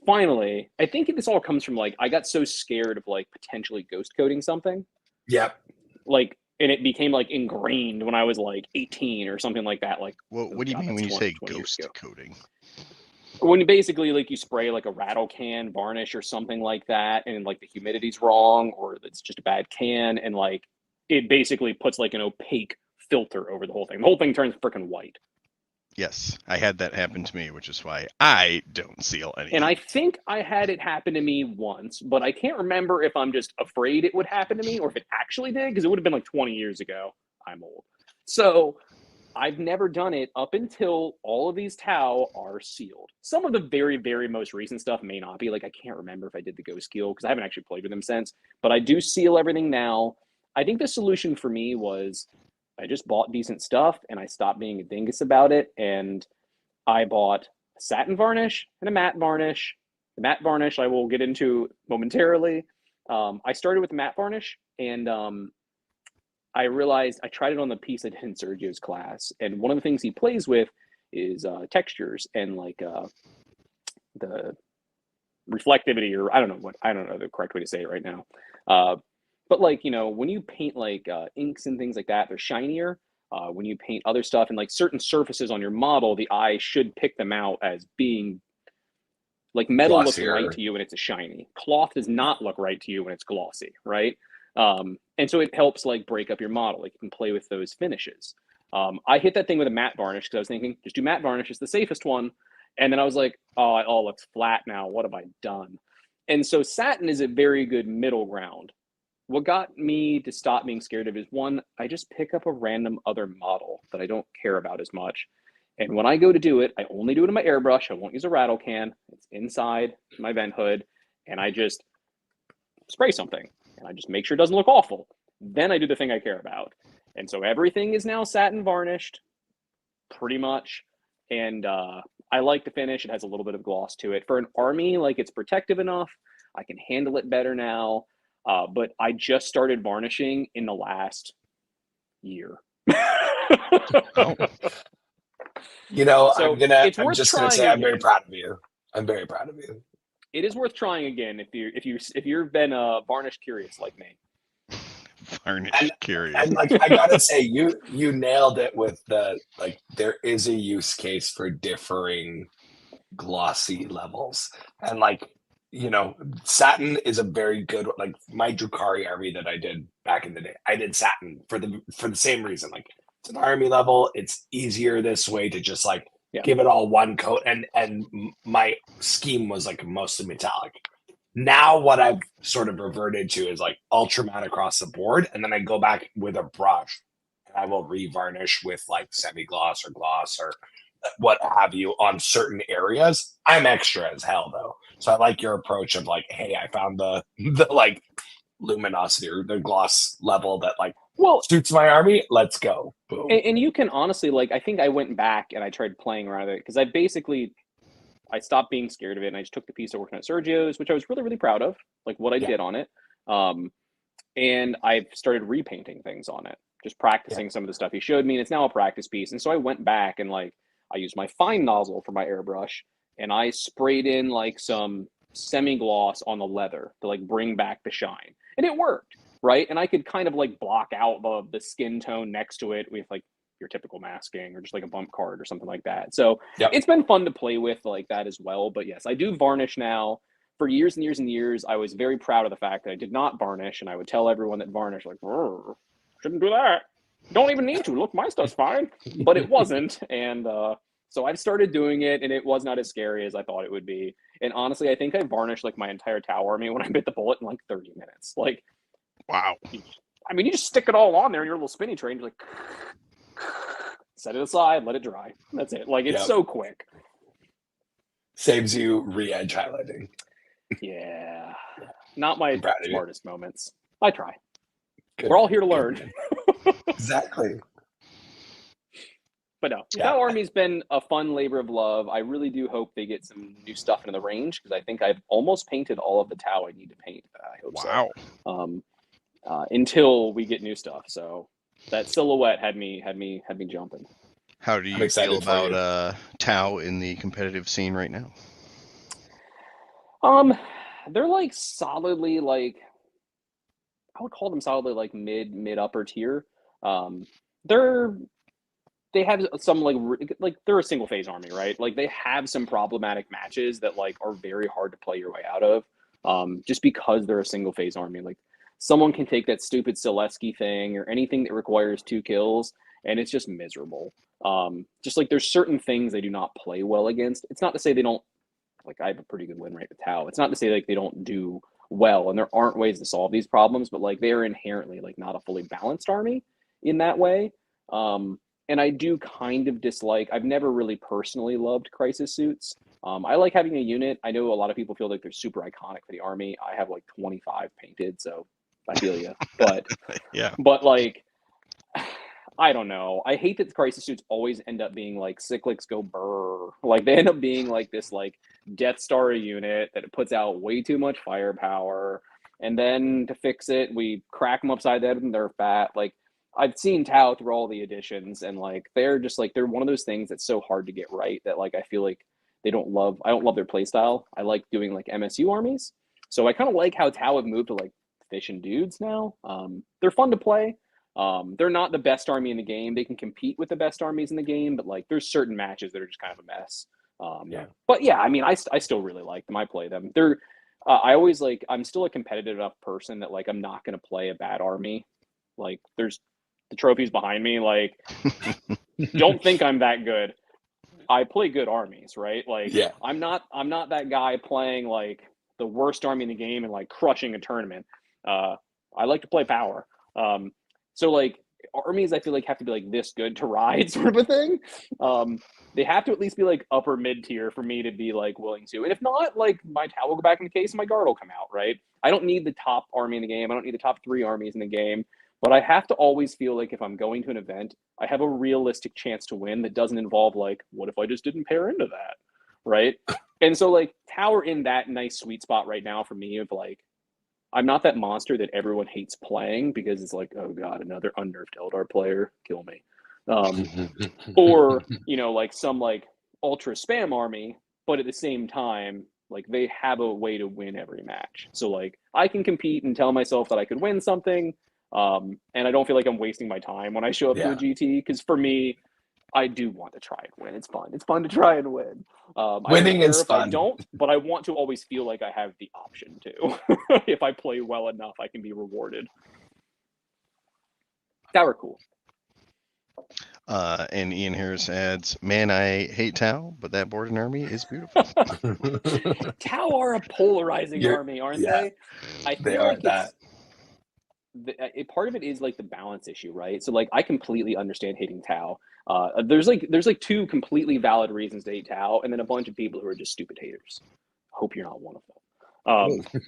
C: finally, I think this all comes from like I got so scared of like potentially ghost coding something.
B: Yep.
C: Like, and it became like ingrained when I was like 18 or something like that. Like,
D: Well, what do you mean when you say ghost coding?
C: When you basically like you spray like a rattle can varnish or something like that, and like the humidity's wrong, or it's just a bad can, and like it basically puts like an opaque filter over the whole thing. The whole thing turns freaking white.
D: Yes, I had that happen to me, which is why I don't seal anything.
C: And I think I had it happen to me once, but I can't remember if I'm just afraid it would happen to me or if it actually did, because it would have been like 20 years ago. I'm old. So I've never done it up until all of these Tau are sealed. Some of the very, very most recent stuff may not be. Like, I can't remember if I did the Ghost Keel because I haven't actually played with them since. But I do seal everything now. I think the solution for me was I just bought decent stuff and I stopped being a dingus about it. And I bought a satin varnish and a matte varnish. The matte varnish I will get into momentarily. I started with the matte varnish, and I realized I tried it on the piece I did in Sergio's class, and one of the things he plays with is textures and like the reflectivity, or I don't know the correct way to say it right now. But like, you know, when you paint like inks and things like that, they're shinier. When you paint other stuff and like certain surfaces on your model, the eye should pick them out as being Like metal looks
B: Glossier.
C: right to you when it's a shiny. Cloth does not look right to you when it's glossy, right? And so it helps like break up your model. Like you can play with those finishes. I hit that thing with a matte varnish because I was thinking, just do matte varnish. It's the safest one. And then I was like, oh, it all looks flat now. What have I done? And so satin is a very good middle ground. What got me to stop being scared of is one, I just pick up a random other model that I don't care about as much. And when I go to do it, I only do it in my airbrush. I won't use a rattle can. It's inside my vent hood. And I just spray something. And I just make sure it doesn't look awful. Then I do the thing I care about. And so everything is now satin varnished, pretty much. And I like the finish. It has a little bit of gloss to it. For an army, like it's protective enough. I can handle it better now. But I just started varnishing in the last year.
D: Oh,
B: You know,
C: So it's
B: I'm
C: worth
B: just gonna
C: trying
B: say I'm very
C: again.
B: proud of you. I'm very proud of you.
C: It is worth trying again if you've been varnish curious like me.
D: varnish curious.
B: And like I gotta say, you nailed it with the like there is a use case for differing glossy levels. And like, you know, satin is a very good like my Drukari army that I did back in the day. I did satin for the same reason. Like it's an army level, it's easier this way to just like give it all one coat and my scheme was like mostly metallic. Now what I've sort of reverted to is like ultra matte across the board, and then I go back with a brush and I will revarnish with like semi-gloss or gloss or what have you on certain areas. I'm extra as hell though. So I like your approach of like, hey, I found the like luminosity or the gloss level that like suits my army. Let's go. Boom.
C: And you can honestly, like, I think I went back and I tried playing around with it because I stopped being scared of it and I just took the piece of working at Sergio's, which I was really, really proud of, like what I did on it. And I've started repainting things on it, just practicing some of the stuff he showed me. And it's now a practice piece. And so I went back and like, I used my fine nozzle for my airbrush and I sprayed in like some semi-gloss on the leather to like bring back the shine. And it worked, right? And I could kind of like block out the skin tone next to it with like your typical masking or just like a bump card or something like that. So it's been fun to play with like that as well. But yes, I do varnish now. For years and years and years, I was very proud of the fact that I did not varnish, and I would tell everyone that varnish, like, shouldn't do that. Don't even need to. Look, my stuff's fine. But it wasn't, and so I've started doing it, and it was not as scary as I thought it would be. And honestly, I think I varnished like my entire Tau army when I bit the bullet in like 30 minutes. Like,
D: wow.
C: I mean, you just stick it all on there in your little spinny train, like, set it aside, let it dry. That's it. Like, it's so quick.
B: Saves you re-edge highlighting.
C: Yeah. Not my smartest moments. I try.
B: Good.
C: We're all here to learn.
B: Exactly.
C: But no, Tau Army's been a fun labor of love. I really do hope they get some new stuff into the range because I think I've almost painted all of the Tau I need to paint. I hope so. Until we get new stuff. So that silhouette had me jumping.
D: How do you feel about Tau in the competitive scene right now?
C: They're like solidly like I would call them solidly like mid upper tier. They have some like they're a single phase army, right? Like they have some problematic matches that like are very hard to play your way out of. Just because they're a single phase army. Like someone can take that stupid Selesky thing or anything that requires 2 kills and it's just miserable. Just like there's certain things they do not play well against. It's not to say they don't, like I have a pretty good win rate with Tau. It's not to say like they don't do well and there aren't ways to solve these problems, but like they are inherently like not a fully balanced army in that way. And I do kind of dislike, I've never really personally loved crisis suits. I like having a unit. I know a lot of people feel like they're super iconic for the army. I have like 25 painted, so I feel you. But but like I don't know. I hate that the crisis suits always end up being like cyclics go burr. Like they end up being like this like Death Star unit that it puts out way too much firepower. And then to fix it, we crack them upside the head with Nerf bat. Like I've seen Tau through all the editions and like they're just like they're one of those things that's so hard to get right that like I feel like I don't love their play style. I like doing like MSU armies. So I kind of like how Tau have moved to like efficient dudes now. They're fun to play. They're not the best army in the game. They can compete with the best armies in the game, but like there's certain matches that are just kind of a mess.
B: Yeah.
C: But yeah, I mean, I still really like them. I play them. They're I always like. I'm still a competitive enough person that like I'm not going to play a bad army. Like there's the trophies behind me. Like don't think I'm that good. I play good armies, right? Like
B: Yeah.
C: I'm not that guy playing like the worst army in the game and like crushing a tournament. I like to play power. So like armies I feel like have to be like this good to ride sort of a thing. They have to at least be like upper mid tier for me to be like willing to. And if not, like my Tau will go back in the case and my guard will come out, right? I don't need the top army in the game. I don't need the top 3 armies in the game. But I have to always feel like if I'm going to an event, I have a realistic chance to win that doesn't involve like, what if I just didn't pair into that? Right. And so like Tower in that nice sweet spot right now for me of like, I'm not that monster that everyone hates playing because it's like, oh God, another unnerved Eldar player, kill me. Or, you know, like some like ultra spam army, but at the same time, like they have a way to win every match. So like I can compete and tell myself that I could win something. And I don't feel like I'm wasting my time when I show up to a
B: Yeah.
C: GT because for me, I do want to try and win. It's fun. It's fun to try and win. I
B: Winning
C: don't care
B: is
C: if I
B: fun.
C: don't, but I want to always feel like I have the option to. If I play well enough, I can be rewarded. Tower cool.
D: And Ian Harris adds, "Man, I hate Tau, but that Borden army is beautiful."
C: Tau are a polarizing
B: You're-
C: army, aren't
B: yeah,
C: they? I
B: they
C: feel
B: are
C: like
B: that.
C: part of it is like the balance issue, right? So like I completely understand hating Tau. There's like 2 completely valid reasons to hate Tau, and then a bunch of people who are just stupid haters. Hope you're not one of them.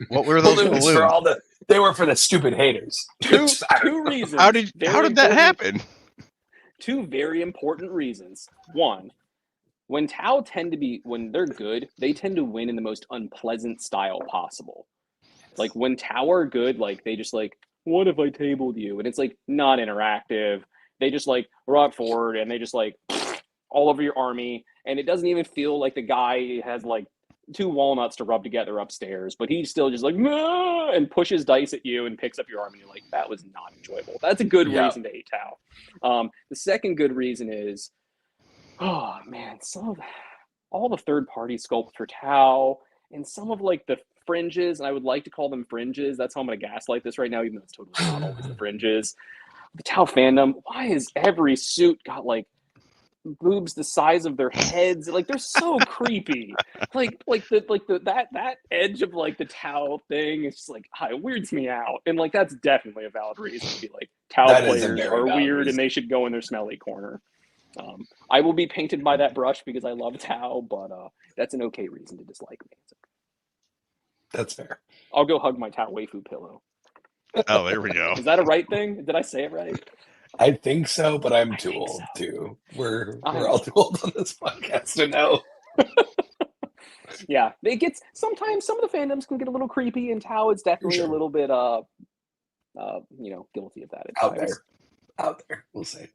D: What were those
B: Balloons for all the they were for the stupid haters.
C: Two
B: I don't know.
C: reasons.
D: How did
C: very
D: that
C: important-
D: happen?
C: 2 very important reasons. One, when Tau tend to be when they're good, they tend to win in the most unpleasant style possible. Like when Tau are good, like they just like, what if I tabled you? And it's like not interactive. They just like rock forward and they just like all over your army. And it doesn't even feel like the guy has like 2 walnuts to rub together upstairs, but he's still just like, "Nah," and pushes dice at you and picks up your army. You're like, that was not enjoyable. That's a good
B: Yeah.
C: reason to hate Tau. The second good reason is, oh man, all the third party sculpt for Tau and some of like the fringes, and I would like to call them fringes. That's how I'm going to gaslight this right now, even though it's totally not always the fringes. The Tau fandom, why is every suit got like boobs the size of their heads? Like they're so creepy. Like that edge of like the Tau thing is just like, it weirds me out. And like that's definitely a valid reason to be like Tau
B: That is a
C: players
B: very
C: are
B: valid
C: weird
B: reason.
C: and they should go in their smelly corner. I will be painted by that brush because I love Tau, but that's an okay reason to dislike me.
B: That's fair.
C: I'll go hug my Tau waifu pillow.
D: Oh, there we go.
C: Is that a right thing? Did I say it right?
B: I think so, but I'm too
C: think
B: old
C: so.
B: too. We're all too old on this podcast to know.
C: Yeah, it gets sometimes some of the fandoms can get a little creepy, and Tau is definitely
B: Sure.
C: a little bit guilty of that at
B: Out
C: times.
B: there. We'll see.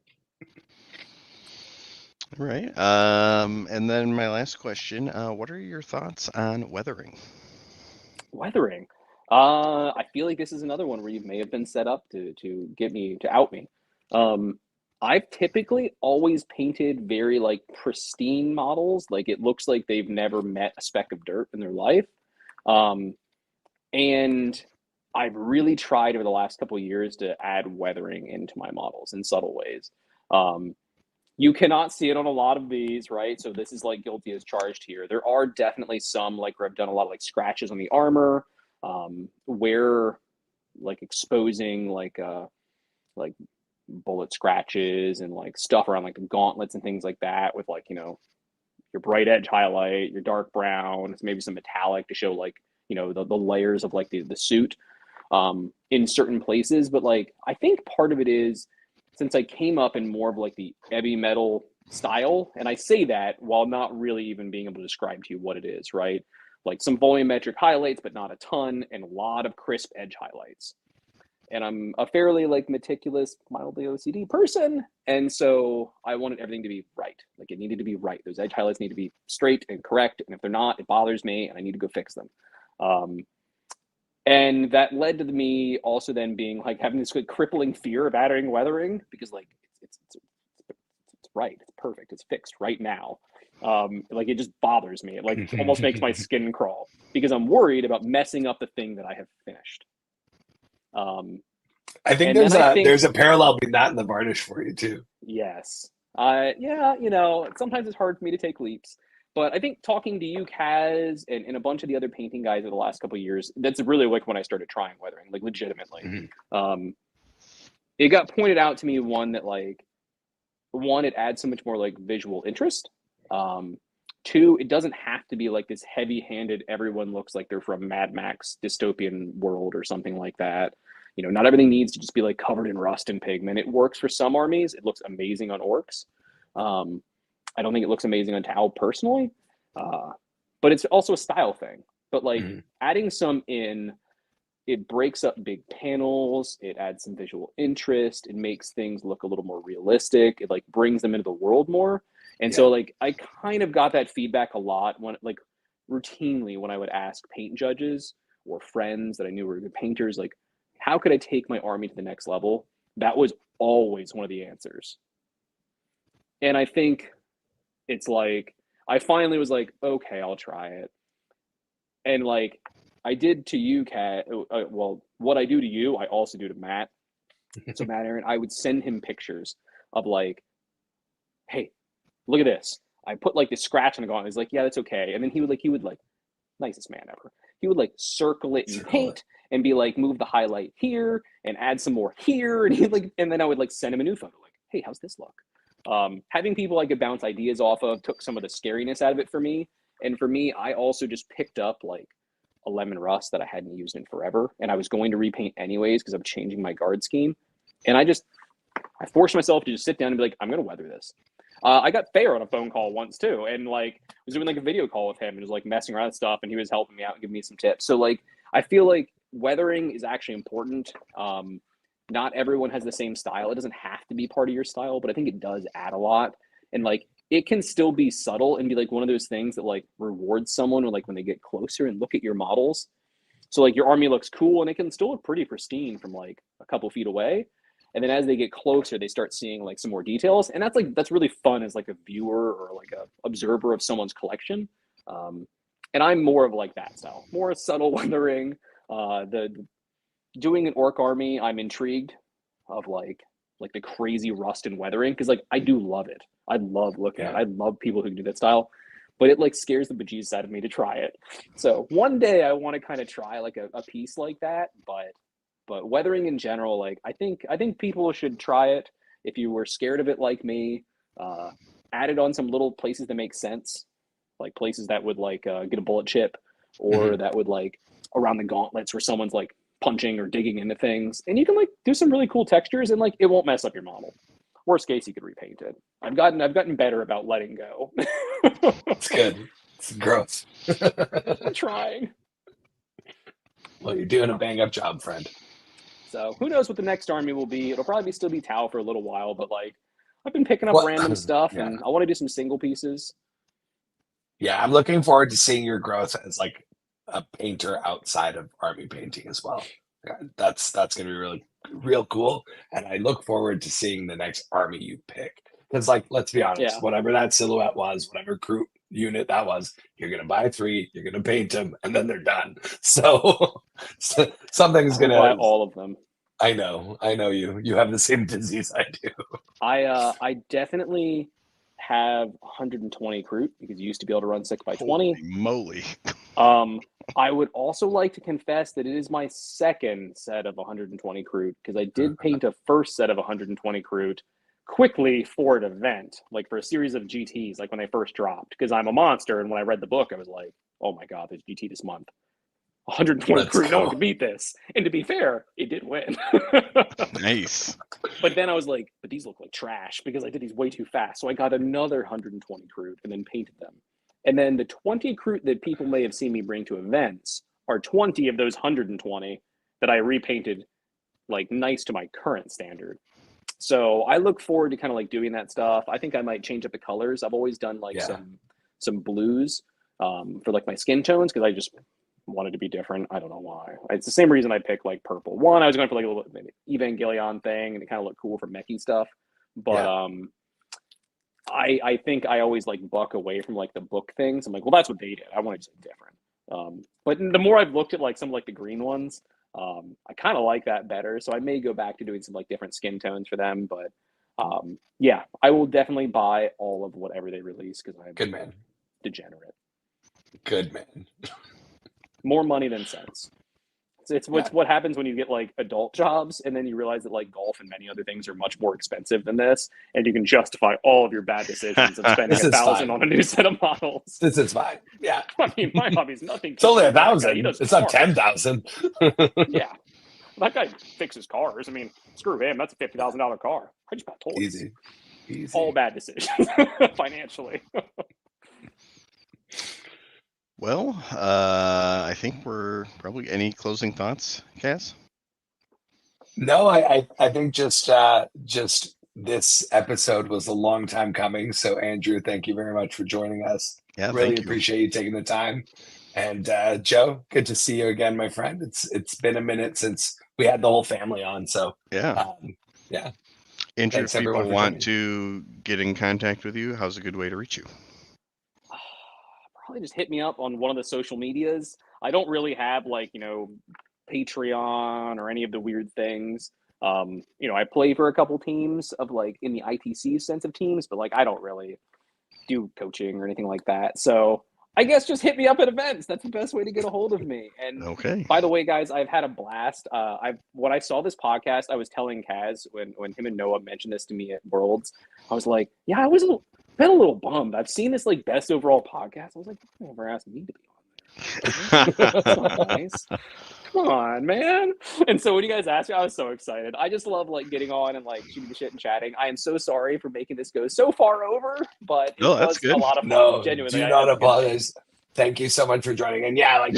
D: Right. And then my last question, what are your thoughts on weathering?
C: Weathering. I feel like this is another one where you may have been set up to get me to out me. I've typically always painted very like pristine models, like it looks like they've never met a speck of dirt in their life. And I've really tried over the last couple of years to add weathering into my models in subtle ways. You cannot see it on a lot of these, right? So this is like guilty as charged here. There are definitely some like where I've done a lot of like scratches on the armor, where like exposing like bullet scratches and like stuff around like the gauntlets and things like that with like, you know, your bright edge highlight, your dark brown, maybe some metallic to show like, you know, the layers of like the suit in certain places. But like, I think part of it is since I came up in more of like the heavy metal style, and I say that while not really even being able to describe to you what it is, right? Like some volumetric highlights, but not a ton, and a lot of crisp edge highlights. And I'm a fairly like meticulous, mildly OCD person, and so I wanted everything to be right. Like it needed to be right. Those edge highlights need to be straight and correct, and if they're not, it bothers me, and I need to go fix them. And that led to me also then being like having this like crippling fear of adding weathering because like it's right, it's perfect, it's fixed right now. Like it just bothers me. It like almost makes my skin crawl because I'm worried about messing up the thing that I have finished.
B: I think
C: And then I think
B: there's a parallel between that and the varnish for you too.
C: yes. Yeah, sometimes it's hard for me to take leaps. But I think talking to you, Kaz, and a bunch of the other painting guys over the last couple of years, that's really like when I started trying weathering, like legitimately. It got pointed out to me, one, it adds so much more like visual interest. Two, it doesn't have to be like this heavy-handed, everyone looks like they're from Mad Max dystopian world or something like that. Not everything needs to just be like covered in rust and pigment. It works for some armies. It looks amazing on orcs. I don't think it looks amazing on Tau personally, but it's also a style thing. But like adding some in, it breaks up big panels. It adds some visual interest. It makes things look a little more realistic. It like brings them into the world more. And so like I kind of got that feedback a lot when like routinely when I would ask paint judges or friends that I knew were good painters, like, how could I take my army to the next level? That was always one of the answers. And I think it's like, I finally was like, okay, I'll try it. And like, I did to you, Kat. Well, what I do to you, I also do to Matt. So Matt Aaron, I would send him pictures of like, hey, look at this. I put like this scratch on the gauntlet. He's like, yeah, that's okay. And then he would like, nicest man ever. He would like circle it in paint and be like, move the highlight here and add some more here. And then I would like send him a new photo. Like, hey, how's this look? Having people I could bounce ideas off of took some of the scariness out of it for me. And for me, I also just picked up like a lemon rust that I hadn't used in forever. And I was going to repaint anyways because I'm changing my guard scheme. And I forced myself to just sit down and be like, I'm going to weather this. I got Thayer on a phone call once too. And like, I was doing like a video call with him and was like messing around with stuff. And he was helping me out and giving me some tips. So like, I feel like weathering is actually important. Not everyone has the same style. It doesn't have to be part of your style, but I think it does add a lot. And like, it can still be subtle and be like one of those things that like rewards someone when they get closer and look at your models. So like your army looks cool and it can still look pretty pristine from like a couple feet away. And then as they get closer, they start seeing like some more details. And that's really fun as like a viewer or like a observer of someone's collection. And I'm more of like that style, more subtle weathering. Doing an orc army, I'm intrigued of like the crazy rust and weathering. Cause like, I do love it. I love looking at it. I love people who can do that style, but it like scares the bejesus out of me to try it. So one day I want to kind of try like a piece like that, but weathering in general, like I think people should try it. If you were scared of it like me, add it on some little places that make sense, like places that would like get a bullet chip, or that would like around the gauntlets where someone's like punching or digging into things, and you can like do some really cool textures, and like it won't mess up your model. Worst case, you could repaint it. I've gotten better about letting go.
B: It's good. It's gross.
C: I'm trying.
B: Well, you're doing a bang up job, friend.
C: So who knows what the next army will be? It'll probably still be Tau for a little while, but like I've been picking up random stuff, and I want to do some single pieces.
B: Yeah, I'm looking forward to seeing your growth as like a painter outside of army painting as well. That's going to be really real cool, and I look forward to seeing the next army you pick. Because like, let's be honest, whatever that silhouette was, whatever crew unit that was, you're going to buy 3, you're going to paint them, and then they're done. So something's going to
C: buy all of them.
B: I know you have the same disease I do.
C: I definitely have 120 Kroot because you used to be able to run 6x20.
D: Holy moly.
C: I would also like to confess that it is my second set of 120 Kroot because I did paint a first set of 120 Kroot quickly for an event, like for a series of GTs, like when they first dropped, because I'm a monster. And when I read the book, I was like, oh my God, there's GT this month. 120 Kroot, no one could beat this. And to be fair, it did win.
D: Nice.
C: But then I was like, but these look like trash because I did these way too fast. So I got another 120 Kroot and then painted them. And then the 20 Kroot that people may have seen me bring to events are 20 of those 120 that I repainted like nice to my current standard. So I look forward to kind of like doing that stuff. I think I might change up the colors. I've always done like some blues for like my skin tones because I just wanted to be different. I don't know why. It's the same reason I picked like purple. One, I was going for like a little Evangelion thing and it kind of looked cool for mechy stuff. But I think I always like buck away from like the book things. I'm like, well, that's what they did. I want to do something different. But the more I've looked at like some like the green ones, I kind of like that better. So I may go back to doing some like different skin tones for them. But yeah, I will definitely buy all of whatever they release because I'm
B: Good man.
C: degenerate.
B: Good man.
C: More money than sense. It's what happens when you get like adult jobs and then you realize that like golf and many other things are much more expensive than this, and you can justify all of your bad decisions of spending
B: This is
C: $1,000
B: fine.
C: on a new set of models.
B: This is fine. Yeah.
C: I mean, my hobby's nothing.
B: It's only
C: compared to that guy. He
B: 1,000.
C: does
B: It's not
C: cars.
B: 10,000.
C: Yeah, that guy fixes cars. I mean, screw him. That's a $50,000 car. I just bought toys.
B: Easy.
C: All bad decisions financially.
D: Well, I think we're probably any closing thoughts, Cass?
B: No, I think just this episode was a long time coming. So Andrew, thank you very much for joining us.
D: Yeah,
B: Really
D: thank you.
B: appreciate you taking the time. And Joe, good to see you again, my friend. It's been a minute since we had the whole family on. So
D: Yeah.
B: yeah.
D: Andrew,
B: Thanks,
D: if people
B: everyone, for
D: want
B: joining.
D: to get in contact with you, how's a good way to reach you?
C: Probably just hit me up on one of the social medias. I don't really have like, Patreon or any of the weird things. I play for a couple teams of like in the ITC sense of teams, but like I don't really do coaching or anything like that. So I guess just hit me up at events. That's the best way to get a hold of me. And
D: Okay.
C: by the way, guys, I've had a blast. When I saw this podcast, I was telling Kaz when him and Noah mentioned this to me at Worlds, I was like, yeah, I was been a little bummed. I've seen this like best overall podcast. I was like, they never asked me to be on there. That's not nice. Come on, man. And so when you guys asked me, I was so excited. I just love like getting on and like shooting the shit and chatting. I am so sorry for making this go so far over, but it
D: No, that's
C: was
D: good.
C: a lot of fun.
B: No,
C: Genuinely,
B: do
C: I
B: not
C: had a good night.
B: apologize. Thank you so much for joining. And yeah, like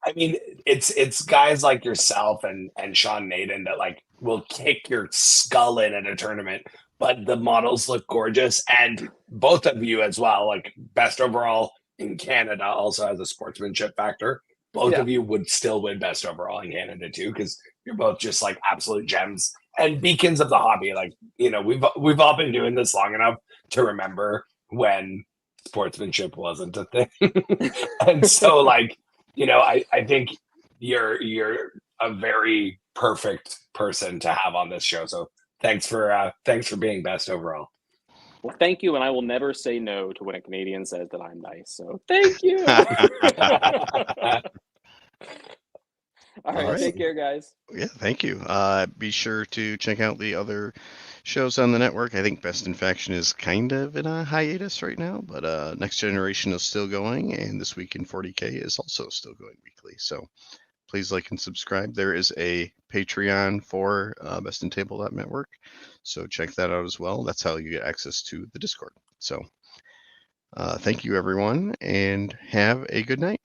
B: I mean, it's guys like yourself and Sean Naden that like will kick your skull in at a tournament, but the models look gorgeous, and both of you as well, like best overall in Canada also has a sportsmanship factor. Both of you would still win best overall in Canada too, because you're both just like absolute gems and beacons of the hobby. Like, we've all been doing this long enough to remember when sportsmanship wasn't a thing. And so like, I think you're a very perfect person to have on this show. So thanks for being best overall.
C: Well, thank you, and I will never say no to when a Canadian says that I'm nice. So thank you. All right, take care, guys.
D: Yeah, thank you. Be sure to check out the other shows on the network. I think Best in Faction is kind of in a hiatus right now, but Next Generation is still going, and This Week in 40K is also still going weekly. So please like and subscribe. There is a Patreon for Best in Table Network, so check that out as well. That's how you get access to the Discord. So thank you, everyone, and have a good night.